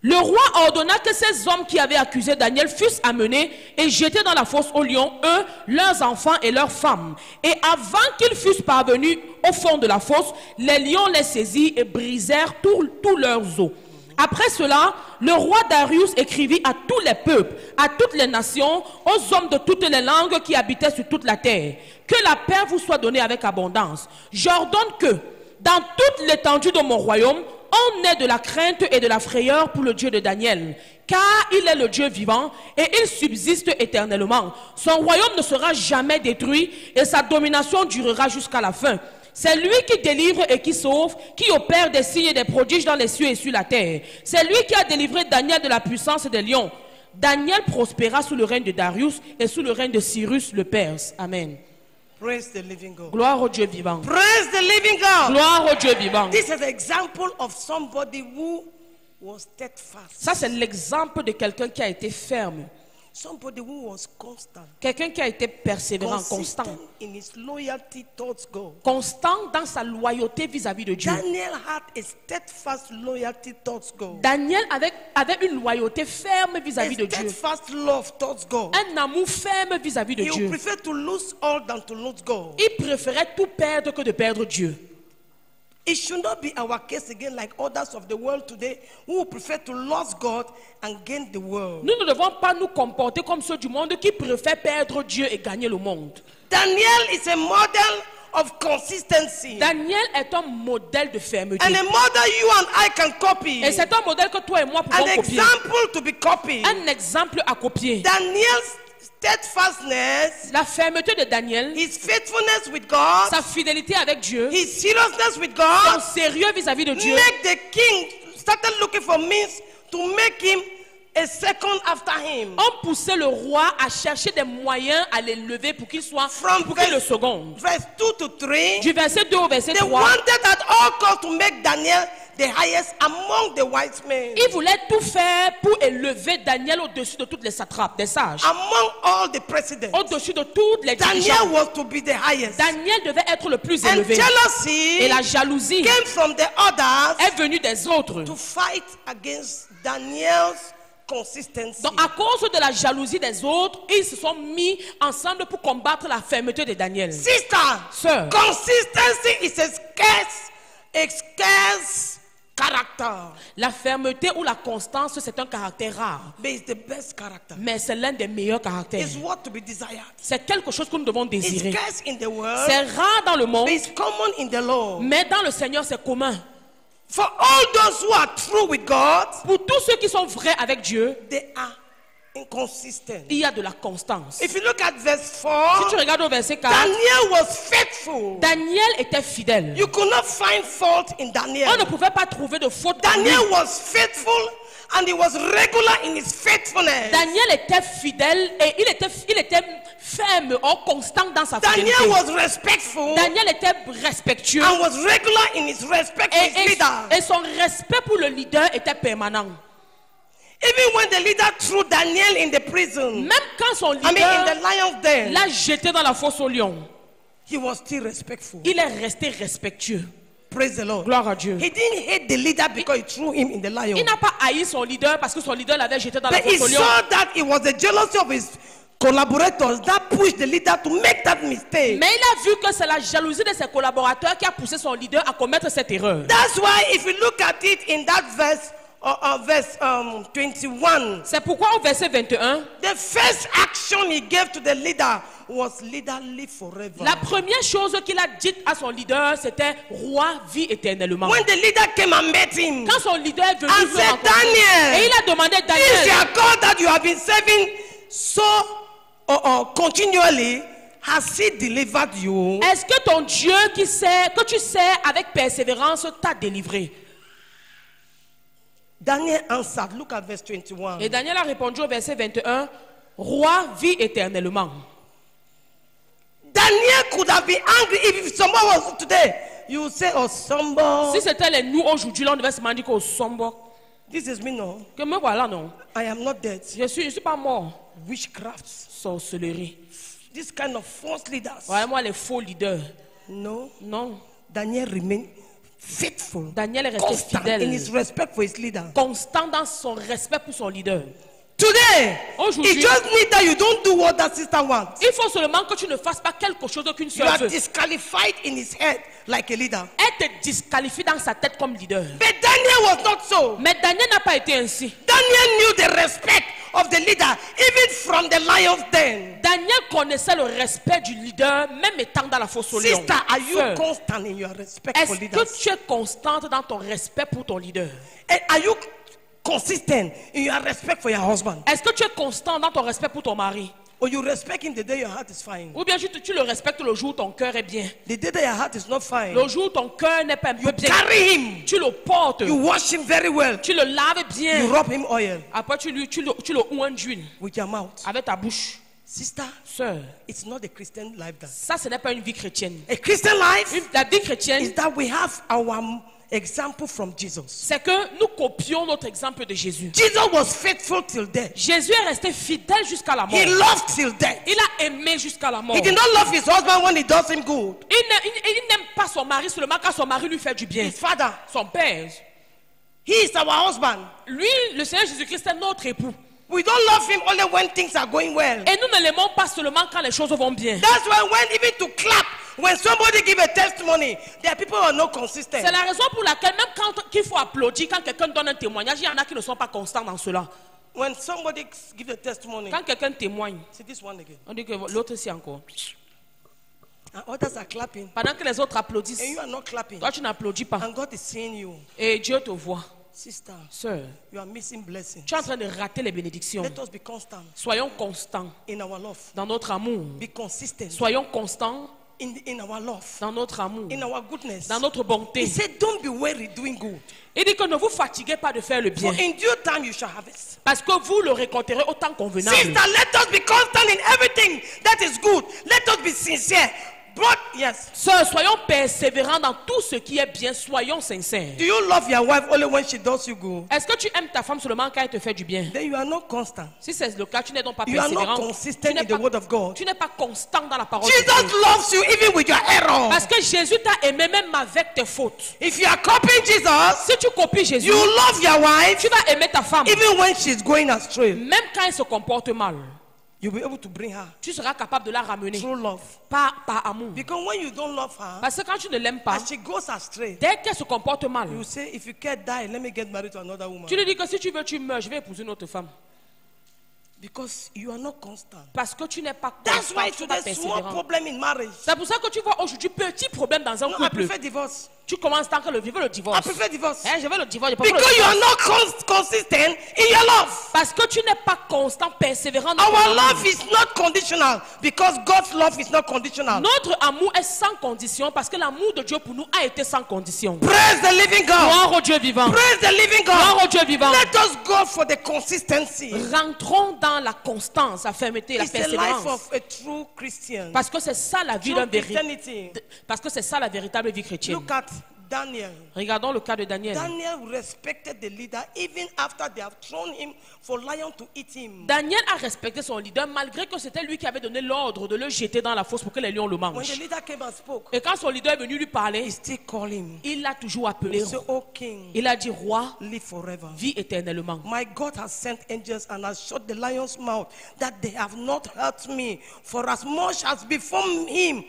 Le roi ordonna que ces hommes qui avaient accusé Daniel fussent amenés et jetés dans la fosse aux lions, eux, leurs enfants et leurs femmes. Et avant qu'ils fussent parvenus au fond de la fosse, les lions les saisirent et brisèrent tous leurs os. Après cela, le roi Darius écrivit à tous les peuples, à toutes les nations, aux hommes de toutes les langues qui habitaient sur toute la terre, que la paix vous soit donnée avec abondance. J'ordonne que, dans toute l'étendue de mon royaume, on ait de la crainte et de la frayeur pour le Dieu de Daniel, car il est le Dieu vivant et il subsiste éternellement. Son royaume ne sera jamais détruit et sa domination durera jusqu'à la fin. C'est lui qui délivre et qui sauve, qui opère des signes et des prodiges dans les cieux et sur la terre. C'est lui qui a délivré Daniel de la puissance des lions. Daniel prospéra sous le règne de Darius et sous le règne de Cyrus le Perse. Amen. Praise the living God. Gloire au Dieu vivant. Praise the living God. Gloire au Dieu vivant. This is an example of somebody who was steadfast. Ça, c'est l'exemple de quelqu'un qui a été ferme. Somebody who was constant. Quelqu'un qui a été persévérant, constant. In his loyalty towards God. Constant dans sa loyauté vis-à-vis de Dieu. Daniel had a steadfast loyalty towards God. Daniel avait une loyauté ferme vis-à-vis de Dieu. Steadfast love towards God. Un amour ferme vis-à-vis de Dieu. He preferred to lose all than to lose God. Il préférait tout perdre que de perdre Dieu. It should not be our case again like others of the world today who prefer to lose God and gain the world. Nous ne devons pas nous comporter comme ceux du monde qui préfèrent perdre Dieu et gagner le monde. Daniel is a model of consistency. Daniel est un modèle de fermeté. And a model you and I can copy. Et c'est un modèle que toi et moi pouvons An copier. example to be copied. Un exemple à copier. Daniel's steadfastness, La fermeté de Daniel, his faithfulness with God, sa fidélité avec Dieu, his seriousness with son God, sérieux vis-à-vis de Dieu, make the king started looking for means to make him a second after him. ont poussé le roi à chercher des moyens à l'élever pour qu'il soit pour qu'il le second. Verse 2 to 3, Du verset 2 au verset they 3, wanted at all costs to make Daniel the highest among the wise men. il voulait tout faire pour élever Daniel au-dessus de toutes les satrapes, des sages, Among all the presidents, au-dessus de toutes les Daniel dirigeants. was to be the highest. Daniel devait être le plus And élevé. jealousy Et la jalousie came from the others est venue des autres. to fight against Daniel's consistency. Donc à cause de la jalousie des autres, ils se sont mis ensemble pour combattre la fermeté de Daniel. Sister, Sœur, consistency is a scarce character. la fermeté ou la constance, c'est un caractère rare. But it's the best character. Mais c'est l'un des meilleurs caractères. It's what to be desired. C'est quelque chose que nous devons It's désirer. scarce in the world, C'est rare dans le monde, but it's common in the Lord. mais dans le Seigneur, c'est commun. For all those who are true with God, Pour tous ceux qui sont vrais avec Dieu, they are inconsistent. il y a de la constance. If you look at verse Si 4, tu regardes au verset 4, Daniel was faithful. Daniel était fidèle. You could not find fault in Daniel. On ne pouvait pas trouver de faute en lui. Daniel was faithful and he was regular in his faithfulness. Daniel était fidèle et il était ferme, constant dans sa fidélité. Daniel was respectful Daniel était respectueux and was regular in his respect for his leader. et son respect pour le leader était permanent. Even when the leader threw Daniel in the prison, Même quand son in the leader lion's den, l'a jeté dans la fosse au lion, he was still respectful. il est resté respectueux. Praise the Lord. Gloire à Dieu. He didn't hate the leader because he threw him in the lion. Il n'a pas haï son leader parce que son leader l'avait jeté dans la But he fosse au lion. saw that it was the jealousy of his collaborators that pushed the leader to make that mistake. Mais il a vu que c'est la jalousie de ses collaborateurs qui a poussé son leader à commettre cette erreur. That's why if you look at it in that verse, verse 21, C'est pourquoi au verset 21, the first action he gave to the leader was leader live forever. la première chose qu'il a dite à son leader, c'était roi vit éternellement. When the leader came and met him, Quand son leader est venu I le said, rencontrer, Daniel, et il a demandé is Daniel, your God that you have been serving so continually, has he delivered you? est-ce que ton Dieu que tu sers avec persévérance t'a délivré? Daniel answered, look at verse 21. Et Daniel a répondu au verset 21, roi vit éternellement. Daniel could have been angry if someone was today. You would say, oh, somebody. Si c'était les nous aujourd'hui, là, on devait se demander qu'au sombre, This is me, no. que me voilà, non. I am not dead. Je suis pas mort. Witchcrafts. Sorcellerie. This kind of false leaders. Ouais, moi, les faux leaders. No. Non. Daniel remained faithful. Daniel est resté Constant fidèle. in his respect for his leader. Constant dans son respect pour son leader. Today, Aujourd'hui, it just need that you don't do what that sister wants. il faut seulement que tu ne fasses pas quelque chose qu'une You seule are veut. disqualified in his head like a leader. Elle te disqualifie dans sa tête comme leader. But Daniel was not so. Mais Daniel n'a pas été ainsi. Daniel knew the respect of the leader, even from the lion's den. Daniel connaissait le respect du leader, même étant dans la fosse au lion. Sister, are you Sœur, constant in your respect for est-ce leaders? que tu es constante dans ton respect pour ton leader? And are you consistent in your respect for your husband? Est-ce que tu es constant dans ton respect pour ton mari? Or you respect him the day your heart is fine? Ou bien tu le respectes le jour où ton cœur est bien? The day that your heart is not fine, Le jour où ton cœur n'est pas un peu you bien, carry him, tu le portes, you wash him very well, tu le laves you bien. rub him oil Après, tu le oins d'huile with your mouth. avec ta bouche. Sister, Sœur, it's not a Christian life that. ça, ce n'est pas une vie chrétienne. A Christian life La vie is chrétienne, that we have our example from Jesus. c'est que nous copions notre exemple de Jésus. Jesus was faithful till death. Jésus est resté fidèle jusqu'à la mort. He loved till death. Il a aimé jusqu'à la mort. He did not love his husband when he does him good. Il n'aime pas son mari seulement quand son mari lui fait du bien. His father, Son père. he is our husband. Lui, le Seigneur Jésus-Christ est notre époux. We don't love him only when things are going well. Et nous ne l'aimons pas seulement quand les choses vont bien. That's why when even to clap, when somebody give a testimony, there are people who are not consistent. C'est la raison pour laquelle même quand il faut applaudir, quand quelqu'un donne un témoignage, il y en a qui ne sont pas constants dans cela. When somebody gives a testimony, Quand quelqu'un témoigne, see this one again, on dit que l'autre aussi encore. and others are clapping, Pendant que les autres applaudissent, and you are not clapping, toi tu n'applaudis pas. and God is seeing you. Et Dieu te voit. Sister, Sœur, you are missing blessings. tu es en train de rater les bénédictions. Let us be constant Soyons constants in our love. dans notre amour. Be consistent Soyons constants in our love, dans notre amour, in our goodness. dans notre bonté. He said, don't be weary doing good. Il dit que ne vous fatiguez pas de faire le For bien. in due time you shall harvest. Parce que vous le récolterez au temps convenable. Sister, let us be constant in everything that is good. Let us be sincere. But yes. Sœurs, soyons persévérants dans tout ce qui est bien. Soyons sincères. Do you love your wife only when she does you good? Est-ce que tu aimes ta femme seulement quand elle te fait du bien? Then you are not constant. Si c'est le cas, tu n'es donc pas You are not persévérant. consistent in the word of God. Tu n'es pas constant dans la parole de Dieu. Jesus loves you even with your error. Parce que Jésus t'a aimé même avec tes fautes. If you are copying Jesus, Si tu copies Jésus, you love your wife tu vas aimer ta femme. even when she's going astray. Même quand elle se comporte mal, You'll be able to bring her tu seras capable de la ramener through love. par amour. Because when you don't love her, Parce que quand tu ne l'aimes pas, as she goes astray, dès qu'elle se comporte mal, you say, if you can't die, let me get married to another woman. tu lui dis que si tu veux, tu meurs, je vais épouser une autre femme. Because you are not constant. Parce que tu n'es pas That's constant, why tu n'es pas today's small persévérant. problem in marriage. C'est pour ça que tu vois aujourd'hui petit problème dans un No, I couple. prefer divorce. Tu commences tant que je veux le I divorce. prefer divorce. Hein, je veux le divorce. Je préfère le Because you are divorce. not consistent in your love. Parce que tu n'es pas constant, persévérant dans ton Our amour. love is not conditional because God's love is not conditional. Notre amour est sans condition parce que l'amour de Dieu pour nous a été sans condition. Praise the living God. Gloire au Dieu vivant. Praise the living Gloire God. au Dieu vivant. Let us go for the consistency. Rentrons dans la constance, la fermeté, la It's the life persévérance. of a true Christian. Parce que c'est ça la vie True d'un véritable. Christianity. Parce que c'est ça la véritable vie chrétienne. Look at Daniel. Regardons le cas de Daniel. Daniel respected the leader even after they have thrown him for lion to eat him. Daniel a respecté son leader malgré que c'était lui qui avait donné l'ordre de le jeter dans la fosse pour que les lions le When mangent. the leader came and spoke, Et quand son leader est venu lui parler, he still called him. il l'a toujours appelé. He said, "O king, Il a dit, roi, live forever. vis éternellement. My God has sent angels and has shut the lion's mouth that they have not hurt me. For as much as before him,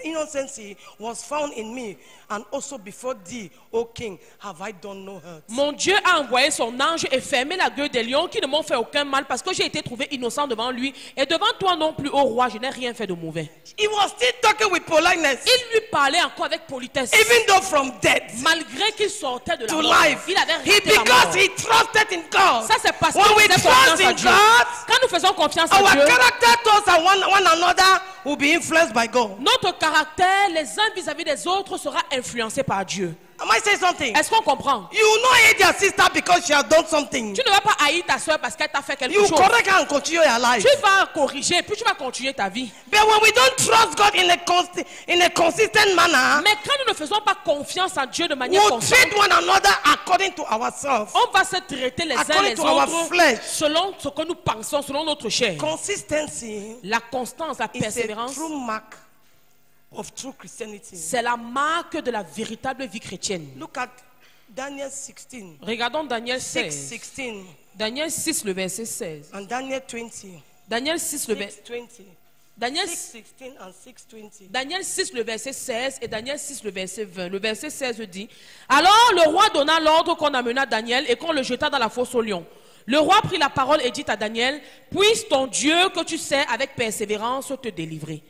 innocency was found in me, and also before thee, O king, have I done no hurt." Mon Dieu a envoyé son ange et fermé la gueule des lions qui ne m'ont fait aucun mal parce que j'ai été trouvé innocent devant lui. Et devant toi non plus, ô roi, je n'ai rien fait de mauvais. He was still talking with politeness, Il lui parlait encore avec politesse. even though from death Malgré qu'il sortait de la to mort, life. il avait raté la Because mort. he trusted in God. Ça c'est parce When que we nous faisons trust confiance à in Dieu. God, Quand nous faisons confiance à our Dieu, character towards one another will be influenced by God. notre caractère, les uns vis-à-vis des autres, sera influencé par Dieu. Am I saying something? Est-ce qu'on comprend? You will not hate your sister because she has done something. Tu ne vas pas haïr ta soeur parce qu'elle t'a fait quelque You chose. correct her and continue your life. Tu vas corriger, puis tu vas continuer ta vie. But when we don't trust God in a consistent manner, Mais quand nous ne faisons pas confiance en Dieu de manière we'll constante, treat one another according to ourselves. on va se traiter les uns According les to our autres flesh. selon ce que nous pensons, selon notre chair. Consistency La constance, la is a persévérance, true mark of true Christianity. c'est la marque de la véritable vie chrétienne. Look at Daniel 16, Regardons Daniel 6, 16. 16, Daniel 6, le verset 16. and Daniel 20, Daniel 6, le 6, verset 20, Daniel 6, 16 and 6, 20. Daniel 6, le verset 16 et Daniel 6, le verset 20. Le verset 16 dit: Alors le roi donna l'ordre qu'on amena Daniel et qu'on le jeta dans la fosse aux lions. Le roi prit la parole et dit à Daniel: Puisse ton Dieu que tu sais avec persévérance te délivrer.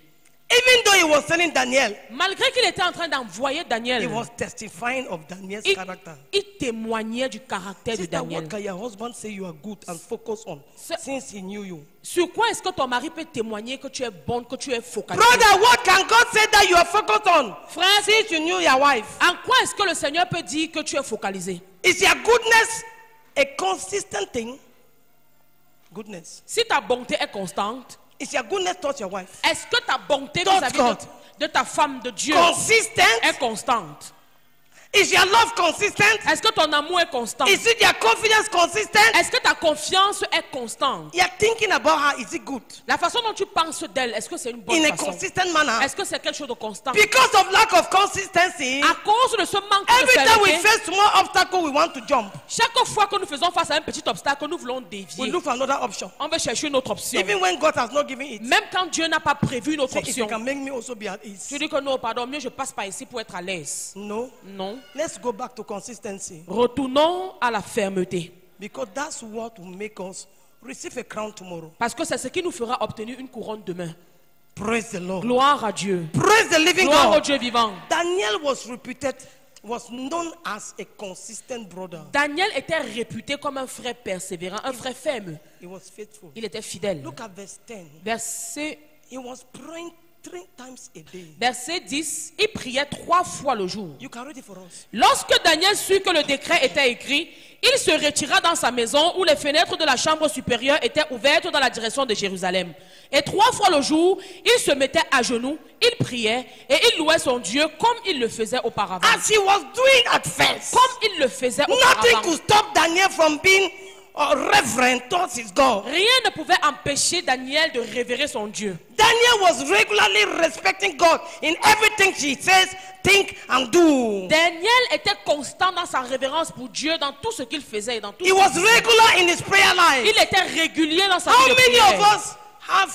Even though he was telling Daniel, Malgré qu'il était en train d'envoyer he Daniel, was testifying of Daniel's il, character. il témoignait du caractère de Sister, Daniel. what can your husband say you are good and focus on since he knew you? Sur quoi est-ce que ton mari peut témoigner que tu es bonne, que tu es focalisée? Brother, what can God say that you are focused on Frère, since you knew your wife? en quoi est-ce que le Seigneur peut dire que tu es focalisé? Is your goodness a consistent thing? Goodness. Si ta bonté est constante, Is your goodness towards your wife est-ce que ta bonté Towards vis-à-vis God. de ta femme de Dieu consistent? est constante? Is your love consistent? Est-ce que ton amour est constant? Is it your confidence consistent? Est-ce que ta confiance est constante? You're thinking about her, is it good? La façon dont tu penses d'elle, est-ce que c'est une bonne In a façon? consistent manner. Est-ce que c'est quelque chose de constant? Because of lack of consistency, À cause de ce manque de every time we fermeté, face small obstacle, we want to jump. chaque fois que nous faisons face à un petit obstacle, nous voulons We dévier. look for another option. On veut chercher une autre option. Even when God has not given it. Même quand Dieu n'a pas prévu une autre Say, if you option. can make me also be at ease. Tu dis que non, pardon, mieux je passe par ici pour être à l'aise. No. Non. Let's go back to consistency. Retournons à la fermeté. Because that's what will make us receive a crown tomorrow. Parce que c'est ce qui nous fera obtenir une couronne demain. Praise the Lord. Gloire à Dieu. Praise the living Gloire au God. Dieu vivant. Daniel was known as a consistent brother. Daniel était réputé comme un frère persévérant, un frère ferme. He was faithful. Il était fidèle. Look at verse 10. Verset, He was praying 3 times a day. verset 10, il priait 3 fois le jour. You can read it for us. Lorsque Daniel sut que le décret était écrit, il se retira dans sa maison où les fenêtres de la chambre supérieure étaient ouvertes dans la direction de Jérusalem. Et 3 fois le jour, il se mettait à genoux, il priait et il louait son Dieu comme il le faisait auparavant. As he was doing at first, Comme il le faisait nothing auparavant. could stop Daniel from being reverent towards his God. Rien ne pouvait empêcher Daniel de révérer son Dieu. Daniel was regularly respecting God in everything he says, think, and do. Daniel était constant dans sa révérence pour Dieu, dans tout ce qu'il faisait et dans tout He ce was qu'il disait. regular in his prayer life. Il était régulier dans sa How vie de many prière. of us have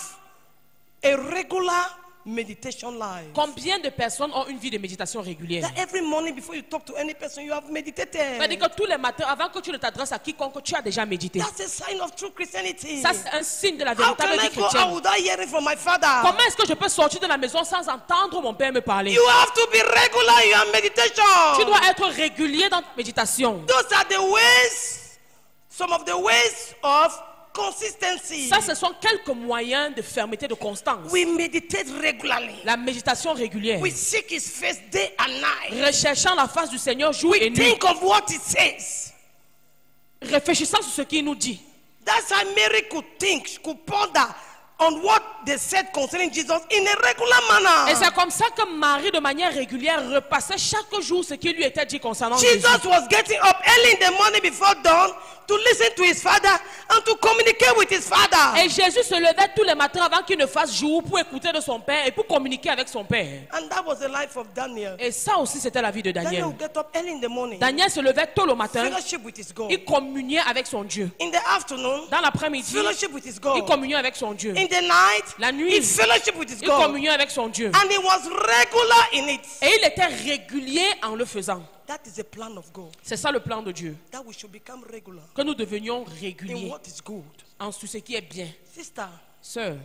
a regular meditation life? Combien de personnes ont une vie de méditation régulière? That every morning before you talk to any person, you have meditated. C'est-à-dire que tous les matins, avant que tu ne t'adresses à quiconque, tu as déjà médité. That's a sign of true Christianity. Ça, c'est un signe de la How véritable can I vie go out chrétienne. without hearing from my father? Comment est-ce que je peux sortir de la maison sans entendre mon père me parler? You have to be regular in your meditation. Tu dois être régulier dans ta méditation. Those are the ways, some of the ways of consistency. Ça, ce sont quelques moyens de fermeté, de constance. We meditate regularly. La méditation régulière. We seek his face day and night. Recherchant la face du Seigneur jour We et nuit. think of what he says. Réfléchissant sur ce qu'il nous dit. That's how Mary could think, she could ponder on what they said concerning Jesus in a regular manner. Et c'est comme ça que Marie, de manière régulière, repassait chaque jour ce qui lui était dit concernant Jésus. Jesus was getting up early in the morning before dawn to listen to his father and to communicate with his father. Et Jésus se levait tous les matins avant qu'il ne fasse jour pour écouter de son père et pour communiquer avec son père. And that was the life of Daniel. Et ça aussi, c'était la vie de Daniel Daniel. would get up early in the morning, Daniel se levait tôt le matin, fellowship with his God. il communiait avec son Dieu. In the afternoon, Dans l'après-midi, fellowship with his il God. communiait avec son Dieu. In the night, La nuit, he fellowship with his il God. communiait avec son Dieu. And he was regular in it. Et il était régulier en le faisant. That is the plan of God. C'est ça le plan de Dieu. That we should become regular Que nous devenions in réguliers what is good. en ce qui est bien. Sister, Sœur,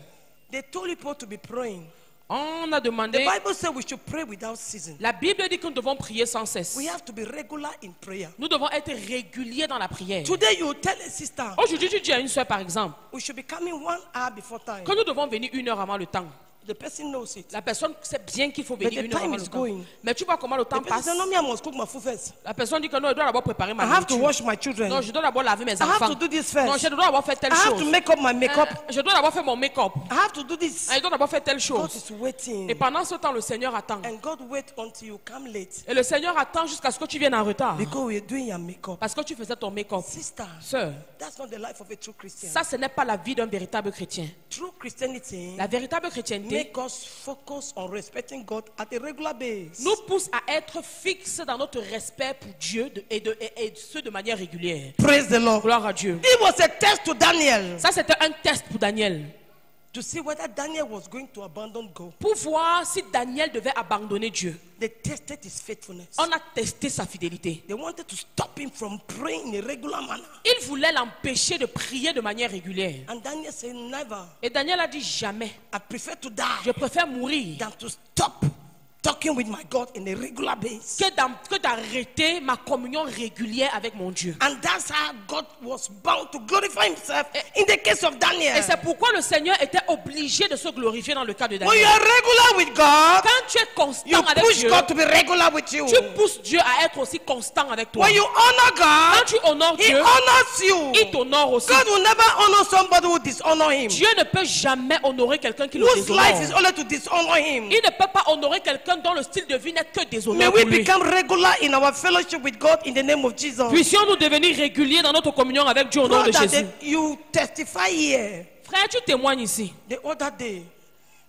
they told people to be praying. on a The demandé, Bible said we should pray without ceasing. la Bible dit que nous devons prier sans cesse. We have to be regular in prayer. Nous devons être réguliers dans la prière. Today you tell a sister Aujourd'hui, tu dis à une soeur, par exemple, we should be coming 1 hour before time. que nous devons venir 1 heure avant le temps. The person knows it. La personne sait bien qu'il faut But venir the 1 heure time avant is le temps. going. Mais tu vois comment le The temps person passe. said, no, me, I must cook my food first. La personne dit que non, je dois d'abord préparer ma I have to nourriture. wash my children. Non, je dois d'abord laver mes I have enfants. to do this Non, first. je dois d'abord faire telle I have chose. to make up my makeup. Je dois d'abord faire mon make-up. I have to do this. Je dois d'abord faire telle God chose. is waiting. Et pendant ce temps, le Seigneur attend. And God wait until you come late. Et le Seigneur attend jusqu'à ce que tu viennes en retard. Because we're doing your makeup. Parce que tu faisais ton make-up. Sister, Sœur, that's not the life of a true Christian. ça, ce n'est pas la vie d'un véritable chrétien. True Christianity La véritable chrétienté make us focus on respecting God at a regular base. nous pousse à être fixes dans notre respect pour Dieu et ce de manière régulière. Praise the Lord. Gloire à Dieu. It was a test to Daniel Ça, c'était un test pour Daniel. to see whether Daniel was going to abandon God. Pour voir si Daniel devait abandonner Dieu. They tested his faithfulness. On a testé sa fidélité. They wanted to stop him from praying in a regular manner. Il voulait l'empêcher de prier de manière régulière. And Daniel said, never. Et Daniel a dit jamais. I prefer to Je die préfère mourir than to stop talking with my God in a regular base. que d'arrêter ma communion régulière avec mon Dieu. And that's how God was bound to glorify himself in the case of Daniel. Et c'est pourquoi le Seigneur était obligé de se glorifier dans le cas de When you Daniel. are regular with God, Quand tu es constant you avec push Dieu, God to be regular with you. tu pousses Dieu à être aussi constant avec toi. When you honor Quand God, tu honores He Dieu, honors you. il t'honore aussi. God will never honor somebody who dishonor Him. Dieu ne peut jamais honorer quelqu'un qui le Whose life is déshonore. only to dishonor Him. Il ne peut pas honorer quelqu'un dont le style de vie n'est que May déshonneur we pour lui. become regular in our fellowship with God in the name of Jesus. Puissions-nous devenir réguliers dans notre communion avec Dieu au nom de Brother, Jésus. you testify here Frère, tu témoignes ici. the other day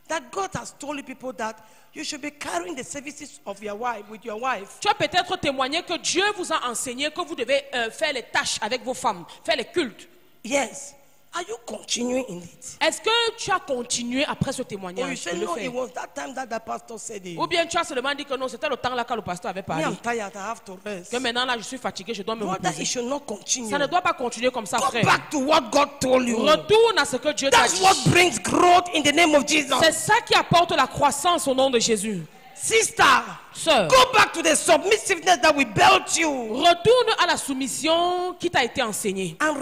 that God has told people that you should be carrying the services of your wife with your wife. Tu as peut-être témoigné que Dieu vous a enseigné que vous devez faire les tâches avec vos femmes, faire les cultes. Yes. Are you continuing in it? Est-ce que tu as continué après ce Or you témoignage say de le no, faire? it was that time that the pastor said it. Ou bien tu as seulement dit que non, c'était le temps là quand le pasteur avait Me, parlé. I'm tired, I have to rest. Que maintenant là, je suis fatigué, je dois me Brother, it reposer. should not continue. Ça ne doit pas continuer comme ça, Go frère. back to what God told you. Retourne à ce que Dieu t'a That's dit. what brings growth in the name of Jesus. C'est ça qui apporte la croissance au nom de Jésus. Sister, Sœur, go back to the submissiveness that we built you. retourne à la soumission qui t'a été enseignée. And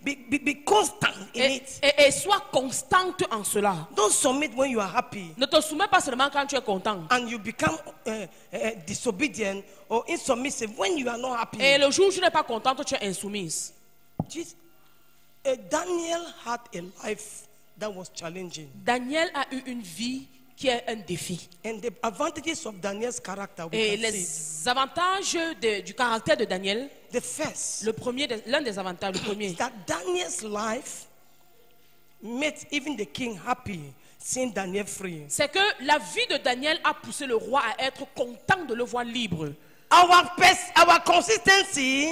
be constant in it. Et sois constante en cela. Don't submit when you are happy Ne te soumets pas seulement quand tu es content. and you become disobedient or insubmissive when you are not happy. Et le jour où tu n'es pas contente, tu es insoumise. Daniel had a life that was challenging. Daniel a eu une vie qui est un défi. And the advantages of Daniel's character, we Et can see. les avantages du caractère de Daniel, The first, l'un des avantages, le premier, that Daniel's life made even the king happy seeing Daniel free. c'est que la vie de Daniel a poussé le roi à être content de le voir libre. Our consistency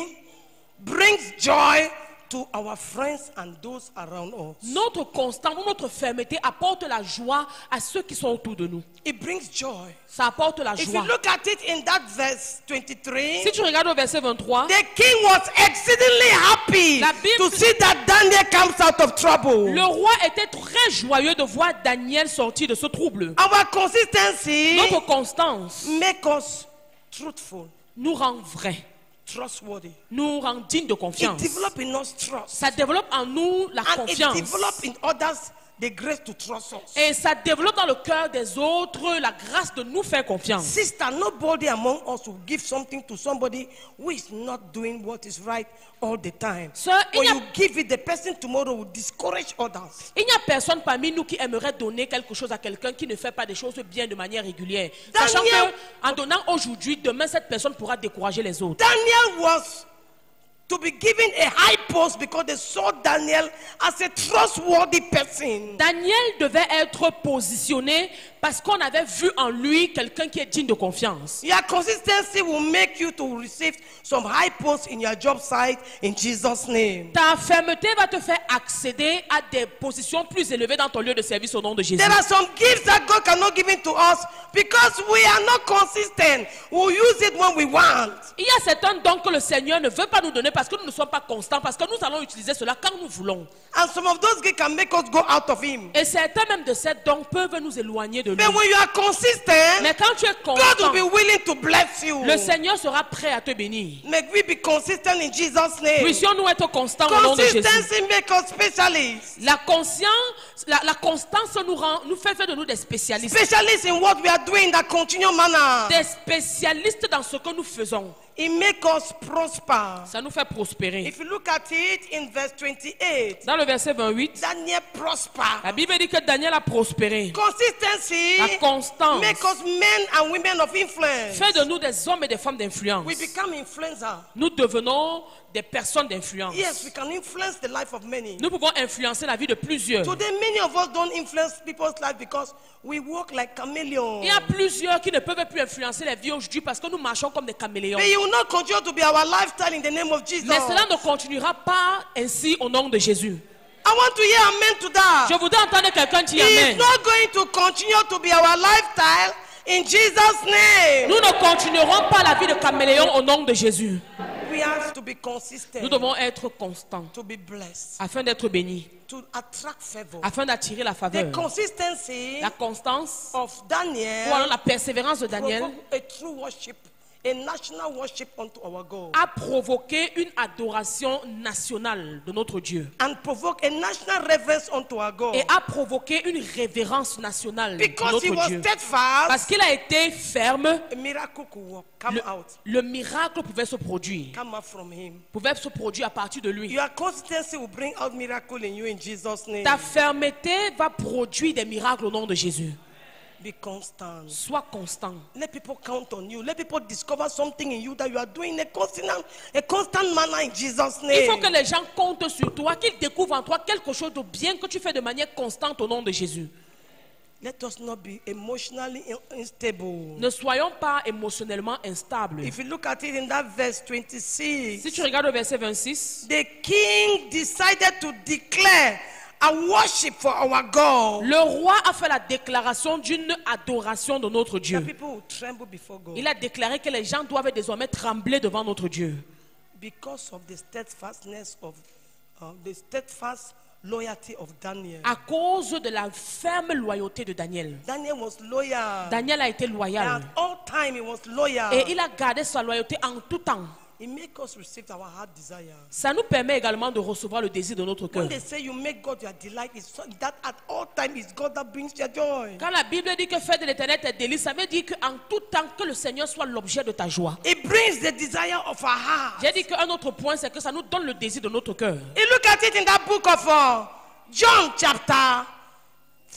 brings joy to our friends and those around us. Notre constance, notre fermeté apporte la joie à ceux qui sont autour de nous. It brings joy. Ça apporte la If joie. you look at it in that verse 23, Si tu regardes au verset 23, the king was exceedingly happy La Bible- to see that Daniel comes out of trouble. le roi était très joyeux de voir Daniel sortir de ce trouble. Our consistency Notre constance make us truthful, nous rend vrais, trustworthy. nous rend dignes de It confiance. develops in us trust. Ça développe en nous la And it confiance. develops in others the grace to trust us. Et ça développe dans le cœur des autres la grâce de nous faire confiance. Sister, nobody among us will give something to somebody who is not doing what is right all the time. Sir, When you give it, the person tomorrow will discourage others. Il n'y a personne parmi nous qui aimerait donner quelque chose à quelqu'un qui ne fait pas des choses bien de manière régulière. Sachant Daniel- qu'en donnant aujourd'hui, demain, cette personne pourra décourager les autres. Daniel was to be given a high post because they saw Daniel as a trustworthy person. Daniel devait être positionné parce qu'on avait vu en lui quelqu'un qui est digne de confiance. Your consistency will make you to receive some high posts in your job site in Jesus' name. Ta fermeté va te faire accéder à des positions plus élevées dans ton lieu de service au nom de Jésus. There are some gifts that God cannot give it to us because we are not consistent. We'll use it when we want. Il y a certains dons que le Seigneur ne veut pas nous donner parce que nous ne sommes pas constants, parce que nous allons utiliser cela quand nous voulons. And some of those gifts can make us go out of Him. Et certains même de ces dons peuvent nous éloigner de lui. But when you are consistent, Mais quand tu es God constant, will be willing to bless you. le Seigneur sera prêt à te bénir. May we be consistent in Jesus' name. Puissions-nous être constants au nom de Jésus. Consistency make us specialists. La constance nous fait de nous des spécialistes. Specialists in what we are doing in that continual manner. Des spécialistes dans ce que nous faisons. It makes us prosper. Ça nous fait prospérer. If you look at it in verse 28, Dans le verset 28, Daniel prospered. la Bible dit que Daniel a prospéré. Consistency La constance make us men and women of influence. fait de nous des hommes et des femmes d'influence. We become influencers. Nous devenons des personnes d'influence. Yes, we can influence the life of many. Nous pouvons influencer la vie de plusieurs. Today, many of us don't influence people's life because we walk like chameleons. Il y a plusieurs qui ne peuvent plus influencer la vie aujourd'hui parce que nous marchons comme des caméléons. But you will not continue to be our lifestyle in the name of Jesus. Mais cela ne continuera pas ainsi au nom de Jésus. I want to hear amen to that. Je voudrais entendre quelqu'un dire It is amen. not going to continue to be our lifestyle in Jesus' name. Nous ne continuerons pas la vie de caméléon au nom de Jésus. We have to be consistent, Nous devons être constants to be blessed, afin d'être bénis, to attract favor. afin d'attirer la faveur. The consistency La constance of ou Daniel alors la persévérance de Daniel provoked a true worship, a national worship unto our God, a provoqué une adoration nationale de notre Dieu and provoke a national reverence unto our God. et a provoqué une révérence nationale de Because he notre was Dieu. steadfast, Parce qu'il a été ferme, a miracle could work, come out, le miracle pouvait se produire. come out from him. Pouvait se produire à partir de lui. Your consistency will bring out miracle in you in Jesus' name. Ta fermeté va produire des miracles au nom de Jésus. Be constant. Sois constant. Let people count on you. Let people discover something in you that you are doing in a constant manner in Jesus' name. Il faut que les gens comptent sur toi, qu'ils découvrent en toi quelque chose de bien que tu fais de manière constante au nom de Jésus. Let us not be emotionally unstable. Ne soyons pas émotionnellement instables. If you look at it in that verse 26, Si tu regardes au verset 26, the king decided to declare a worship for our God. le roi a fait la déclaration d'une adoration de notre The Dieu. people will tremble before God Il a déclaré que les gens doivent désormais trembler devant notre Dieu. because of the steadfastness of the steadfast loyalty of Daniel. À cause de la ferme loyauté de Daniel. Daniel was loyal. Daniel a été At loyal. all time he was loyal. Et il a gardé sa loyauté en tout temps. It makes us receive our heart desire. Ça nous permet également de recevoir le désir de notre cœur. When they say you make God your delight, it's so that at all time it's God that brings your joy. Quand la Bible dit que faire de l'éternel tes délices, ça veut dire qu'en tout temps que le Seigneur soit l'objet de ta joie. It brings the desire of our heart. J'ai dit qu'un autre point, c'est que ça nous donne le désir de notre cœur. You look at it in that book of John chapter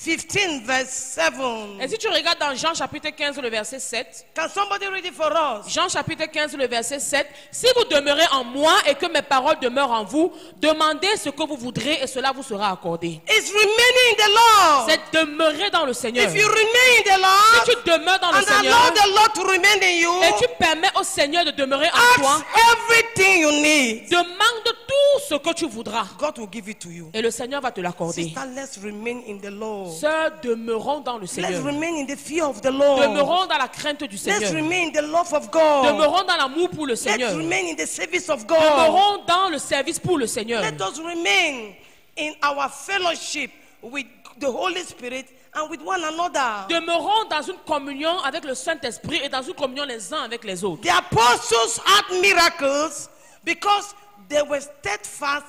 15 verse 7. Et si tu regardes dans Jean chapitre 15, le verset 7, Can somebody read it for us? Jean chapitre 15, le verset 7, si vous demeurez en moi et que mes paroles demeurent en vous, demandez ce que vous voudrez et cela vous sera accordé. It's remaining in the Lord. C'est demeurer dans le Seigneur. If you remain in the Si Lord tu demeures dans le and Seigneur allow the Lord to remain in you, et tu permets au Seigneur de demeurer en toi, ask everything you need. demande tout ce que tu voudras. God will give it to you. Et le Seigneur va te l'accorder. Sister, let's remain in the Lord. Sœurs, demeurons dans le Let's Seigneur. remain in the fear of the Lord. Demeurons dans la crainte du Let's Seigneur. remain in the love of God. Demeurons dans l'amour pour le Let's Seigneur. remain in the service of God. Demeurons dans le service pour le Seigneur. Let us remain in our fellowship with the Holy Spirit and with one another. Demeurons dans une communion avec le Saint-Esprit et dans une communion les uns avec les autres. The apostles had miracles because they were steadfast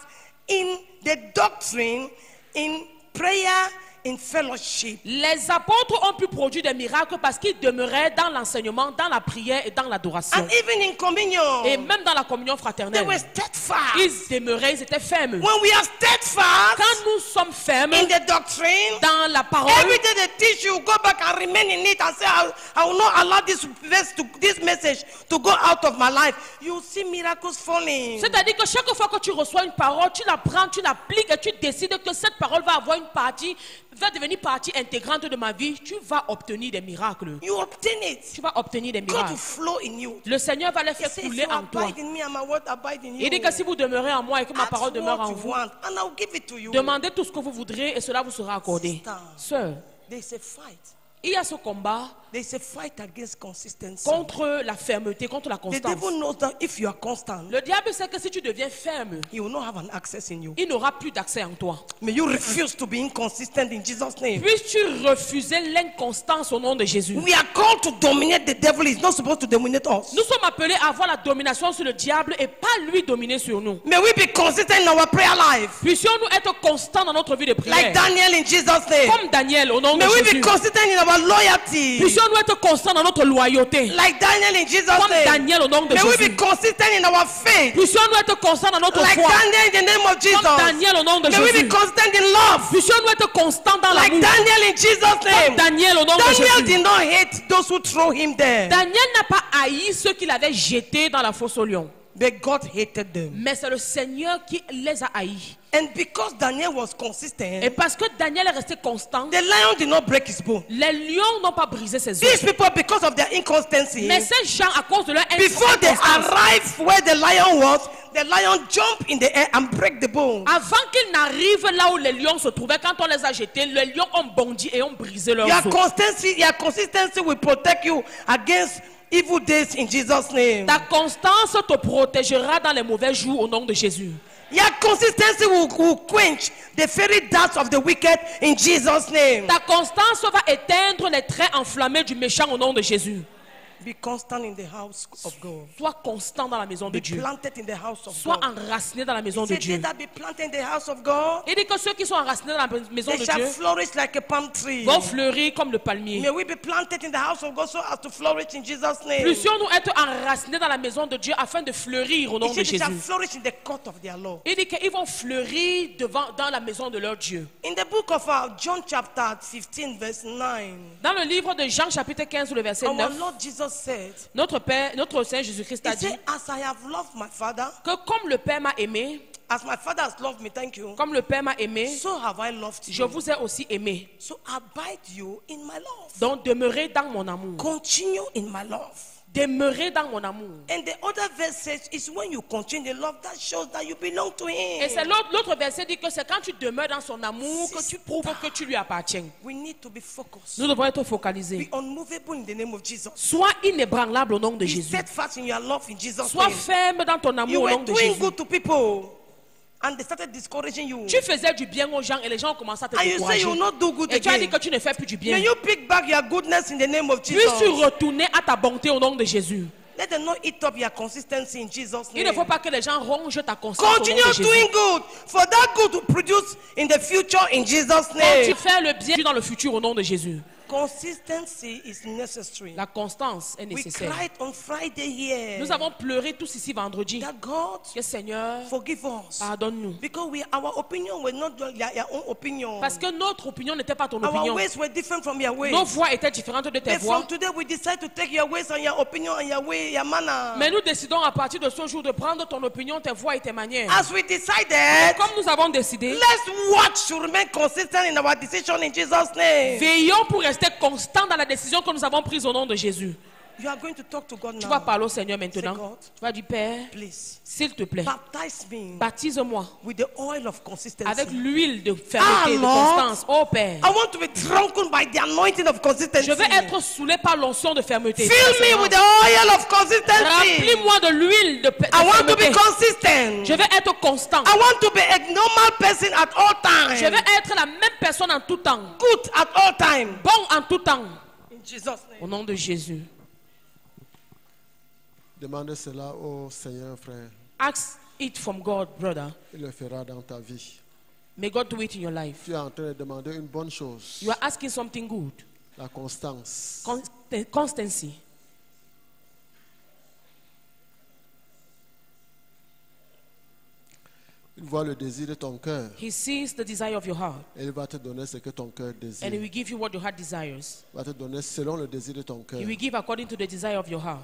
in the doctrine, in prayer, in fellowship. Les apôtres ont pu produire des miracles parce qu'ils demeuraient dans l'enseignement, dans la prière et dans l'adoration. And even in communion, Et même dans la communion they fraternelle, were steadfast. ils demeuraient, ils étaient fermes. When we are steadfast Quand nous sommes fermes in the doctrine, dans la parole, every day they teach you, go back and remain in it and say, I will not allow this message to go out of my life. You will see miracles falling. c'est-à-dire que chaque fois que tu reçois une parole, tu la prends, tu l'appliques et tu décides que cette parole va avoir une partie, va devenir partie intégrante de ma vie, tu vas obtenir des miracles. You obtain it. Tu vas obtenir des God will miracles. flow in you. Le Seigneur va les He faire says, couler if you en toi. abide in me and my word abide in you, Il dit que si vous demeurez en moi et que ma ask parole demeure what en you vous, want and I'll give it to you. demandez tout ce que vous voudrez et cela vous sera accordé. Sister. Sœur, There's a fight. il y a ce combat There's a fight against consistency. contre la fermeté, contre la The constance. devil knows that if you are constant, Le diable sait que si tu deviens ferme, he will not have an access in you. il n'aura plus d'accès en toi. May you refuse to be inconsistent in Jesus' name. Puisses-tu refuser l'inconstance au nom de Jésus. We are called to dominate the devil. He's not supposed to dominate us. Nous sommes appelés à avoir la domination sur le diable et pas lui dominer sur nous. May we be consistent in our prayer life. Puissions-nous être constants dans notre vie de prière. Like Daniel in Jesus' name. Comme Daniel au nom de May we be Jésus. consistent in our loyalty. Puissions-nous être constants dans notre loyauté. Like Daniel in Jesus' Comme name. Daniel au nom de May we Jésus. be consistent in our faith. Puissions-nous être constants dans notre Like foi. Daniel in the name of Jesus. Comme Daniel au nom de May we be Jésus. consistent in love. Puissions-nous être constants dans Like l'amour. Daniel in Jesus' Comme name. Daniel au nom de Daniel Jésus. did not hate those who throw him there. Daniel n'a pas haï ceux qu'il avait jetés dans la fosse au lion. But God hated them. Mais c'est le Seigneur qui les a haïs. And because Daniel was Et consistent, parce que Daniel est resté constant, the lion did not break his bone. les lions n'ont pas brisé ses These os. people, because of their inconsistency, Mais ces gens, à cause de leur before they inconstance, arrive where the lion was, the lion jump in the air and break the bone. avant qu'ils n'arrivent là où les lions se trouvaient, quand on les a jetés, les lions ont bondi et ont brisé leurs Your os. consistency will protect you against evil days in Jesus' name. Ta constance te protégera dans les mauvais jours au nom de Jésus. Your consistency will quench the fiery darts of the wicked in Jesus' name. Ta constance va éteindre les traits enflammés du méchant au nom de Jésus. Be constant in the house of God. Sois constant dans la maison de Be Dieu. planted in the house of Sois God. enraciné dans la maison de He said, Dieu. they that be planted in the house of God, Il dit que ceux qui sont enracinés dans la maison they de shall Dieu flourish like a palm tree. vont fleurir comme le palmier. May we be planted in the house of God so as to flourish in Jesus' name. Puissions-nous être enracinés dans la maison de Dieu afin de fleurir au nom He de said they shall Jésus. flourish in the court of their Lord. Il dit qu'ils vont fleurir dans la maison de leur Dieu. In the book of John chapter 15 verse 9, Dans le livre de Jean chapitre 15 le verset our 9, Lord Jesus said, notre Père, notre Seigneur Jésus-Christ He a dit said, as I have loved my Father, que comme le Père m'a aimé, as my Father has loved me, thank you, comme le Père m'a aimé, so have I loved je you. vous ai aussi aimé. So abide you in my love. Donc demeurez dans mon amour. Continue in my love. Demeurez dans mon amour. And the other verse says, it's when you continue the love that shows that you belong to Him. Et c'est l'autre verset dit que c'est quand tu demeures dans son amour que tu prouves que tu lui appartiens. We need to be focused. Nous devons être Be focalisés. unmovable in the name of Jesus. Sois inébranlable au nom de Be Jésus. steadfast in your love in Jesus' Sois name. ferme dans ton You amour au were nom de doing Jésus. good to people, and they started discouraging you. Tu faisais du bien aux gens et les gens ont commencé à te And you say décourager. you will not do good Et tu as dit again. que tu ne fais plus du bien. May you pick back your goodness in the name of Puisses-tu Jesus. retourner à ta bonté au nom de Jésus. Let them not eat up your consistency in Jesus' Il ne faut name. pas que les gens rongent ta constance au nom Continue de Jésus. doing good for that good to produce in the future in Jesus' Quand tu name. fais le bien dans le futur au nom de Jésus. Consistency is necessary. La constance est We nécessaire. cried on Friday here Nous avons pleuré tous ici vendredi. that God Que Seigneur, forgive us pardonne-nous. because our opinion were not your own opinion. Parce que notre opinion n'était pas ton Our opinion. ways were different from your ways. Nos voix étaient différentes de tes But voix. from today we decide to take your ways and your opinion and your way, your manner. Mais nous décidons à partir de ce jour de prendre ton opinion, tes voix et tes manières. As we decided, Comme nous avons décidé, let's watch to remain consistent in our decision in Jesus' name. veillons pour rester constants dans la décision que nous avons prise au nom de Jésus. You are going to talk to God Tu vas now. parler au Seigneur maintenant. Say, God, Tu vas dire, Père, please s'il te plaît, baptize me baptise-moi with the oil of consistency. avec l'huile de fermeté, de Lord. constance. Oh Père, I want to be drunken by the anointing of consistency. je veux être saoulé par l'onction de fermeté. Fill me with the oil of consistency. Remplis-moi de l'huile de I want to be fermeté. consistent. Je veux être constant. I want to be a normal person at all Je veux times. être la même personne en tout temps. Good at all times. Bon en tout temps. In Jesus' Au name. nom de Jésus. Demandez cela au Seigneur, frère. Ask it from God, brother. Il le fera dans ta vie. May God do it in your life. Tu es en train de demander une bonne chose. You are asking something good. La constance. Constancy. Il voit le désir de ton cœur. He sees the desire of your heart. Et il va te donner ce que ton cœur And he désire. will give you what your heart desires. Il va te donner selon le désir de ton cœur. He will give according to the desire of your heart.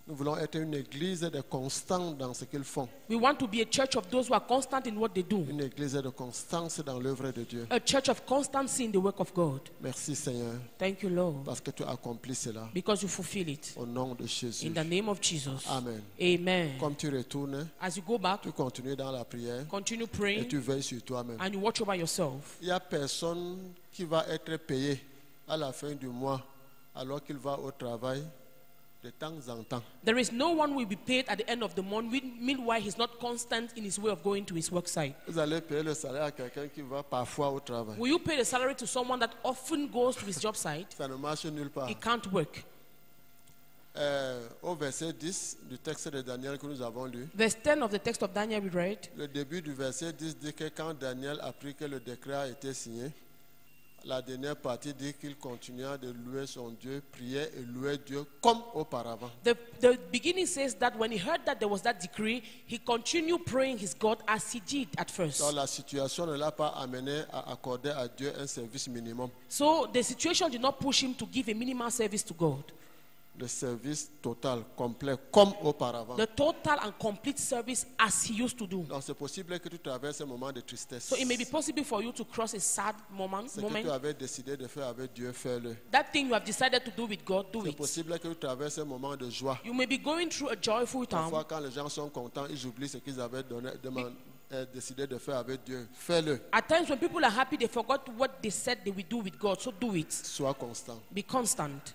Nous voulons être une église de constants dans ce qu'ils font. We want to be a church of those who are constant in what they do. Une église de constance dans l'œuvre de Dieu. A church of constancy in the work of God. Merci Seigneur, Thank you, Lord, parce que tu as accompli cela. because you fulfill it. Au nom de Jésus. In the name of Jesus. Amen. Amen. Comme tu retournes, As you go back, tu continues dans la prière continue et praying tu veilles sur toi-même. and you watch over yourself. Il n'y a personne qui va être payé à la fin du mois alors qu'il va au travail de temps en temps. There is no one who will be paid at the end of the month. Meanwhile, he's not constant in his way of going to his work site. Vous allez payer le salaire à quelqu'un qui va parfois au travail. Will you pay the salary to someone that often goes to his job site? Ça ne marche nulle part. It can't work. Au verset 10 du texte de Daniel que nous avons lu, Verse 10 of the text of Daniel we read. le début du verset 10 dit que quand Daniel apprit que le décret a été signé, la dernière partie dit qu'il continua de louer son Dieu, prier et louer Dieu comme auparavant. The beginning says that when he heard that there was that decree, he continued praying his God as he did at first. Donc la situation ne l'a pas amené à accorder à Dieu un service minimum. So the situation did not push him to give a minimal service to God. Le service total, complet, comme auparavant. The total and complete service as he used to do. Donc c'est possible que tu traverses un moment de tristesse. So it may be possible for you to cross a sad moment. Ce que tu avais décidé de faire avec Dieu, fais-le. That thing you have decided to do with God, do C'est it. possible que tu traverses un moment de joie. You may be going through a joyful time. Parfois, quand les gens sont contents, ils oublient ce qu'ils avaient décidé de faire avec Dieu. Fais-le. At times when people are happy, they forgot what they said they will do with God. So do it. Sois constant. Be constant.